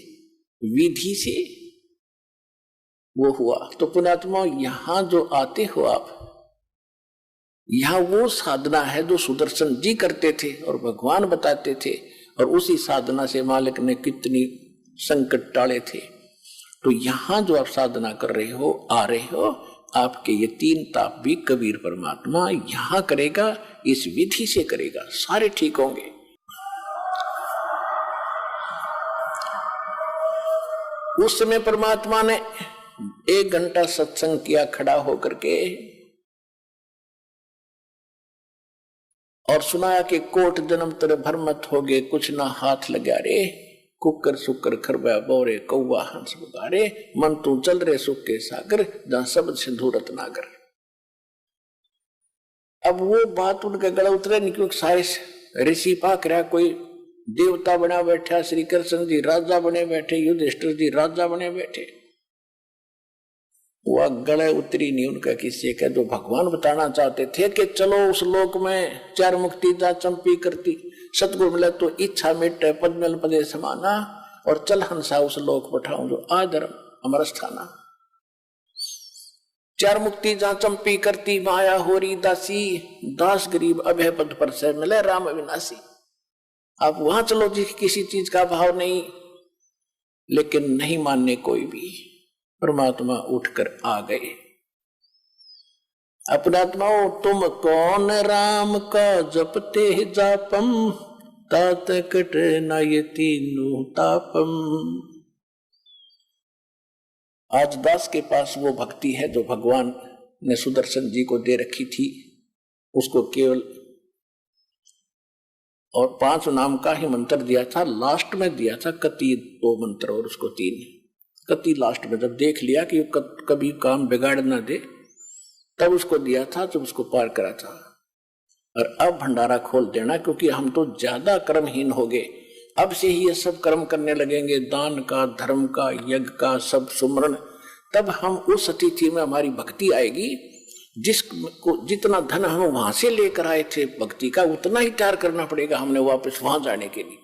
विधि से वो हुआ। तो पुण्यात्मा यहां जो आते हो आप, यहां वो साधना है जो सुदर्शन जी करते थे और भगवान बताते थे, और उसी साधना से मालिक ने कितनी संकट टाले थे। तो यहां जो आप साधना कर रहे हो, आ रहे हो, आपके ये 3 ताप भी कबीर परमात्मा यहां करेगा, इस विधि से करेगा, सारे ठीक होंगे। उस समय परमात्मा ने 1 घंटा सत्संग किया खड़ा होकर के, और सुनाया कि कोट जन्म तेरे भरमत हो गए, कुछ ना हाथ लगा रे, कुकर सुकर खरबा बोरे कौवा हंस बुगारे, मन तू चल रे सुख के सागर, जहां शब्द सिंधुरत नागर। अब वो बात उनके गला उतरे नहीं, क्योंकि सारे ऋषि पाक रहा, कोई देवता बना बैठा, श्री कृष्ण जी राजा बने बैठे, युधिष्ठिर जी राजा बने बैठे। वह गले उतरी नहीं उनका किसी का, जो भगवान बताना चाहते थे कि चलो उस लोक में 4 मुक्ति जा चंपी करती, सतगुरु मिले तो इच्छा मिटे, पद्मल पदे समाना, और चल हंसा उस लोक बैठाऊं जो आधर्म अमर स्थाना। 4 मुक्ति जा चंपी करती, माया होरी दासी, दास गरीब अभय पद पर से मिले राम अविनाशी। आप वहां चलो जी, किसी चीज का भाव नहीं, लेकिन नहीं मानने कोई भी। परमात्मा उठकर आ गए। अपनात्माओं तुम कौन राम का जपते जापम, तात कट न ये तीनों तापम। आज दास के पास वो भक्ति है जो भगवान ने सुदर्शन जी को दे रखी थी, उसको केवल और 5 नाम का ही मंत्र दिया था। लास्ट में दिया था कति 2 मंत्र और उसको 3। कति लास्ट में जब देख लिया कि कभी काम बिगाड़ ना दे, तब उसको दिया था, जब उसको पार करा था। और अब भंडारा खोल देना, क्योंकि हम तो ज्यादा कर्महीन हो गए। अब से ही ये सब कर्म करने लगेंगे, दान का, धर्म का, यज्ञ का, सब सुमरण। तब हम उस स्थिति में हमारी भक्ति आएगी, जिसको जितना धन हम वहां से लेकर आए थे भक्ति का, उतना ही तैयार करना पड़ेगा हमने वापस वहां जाने के लिए।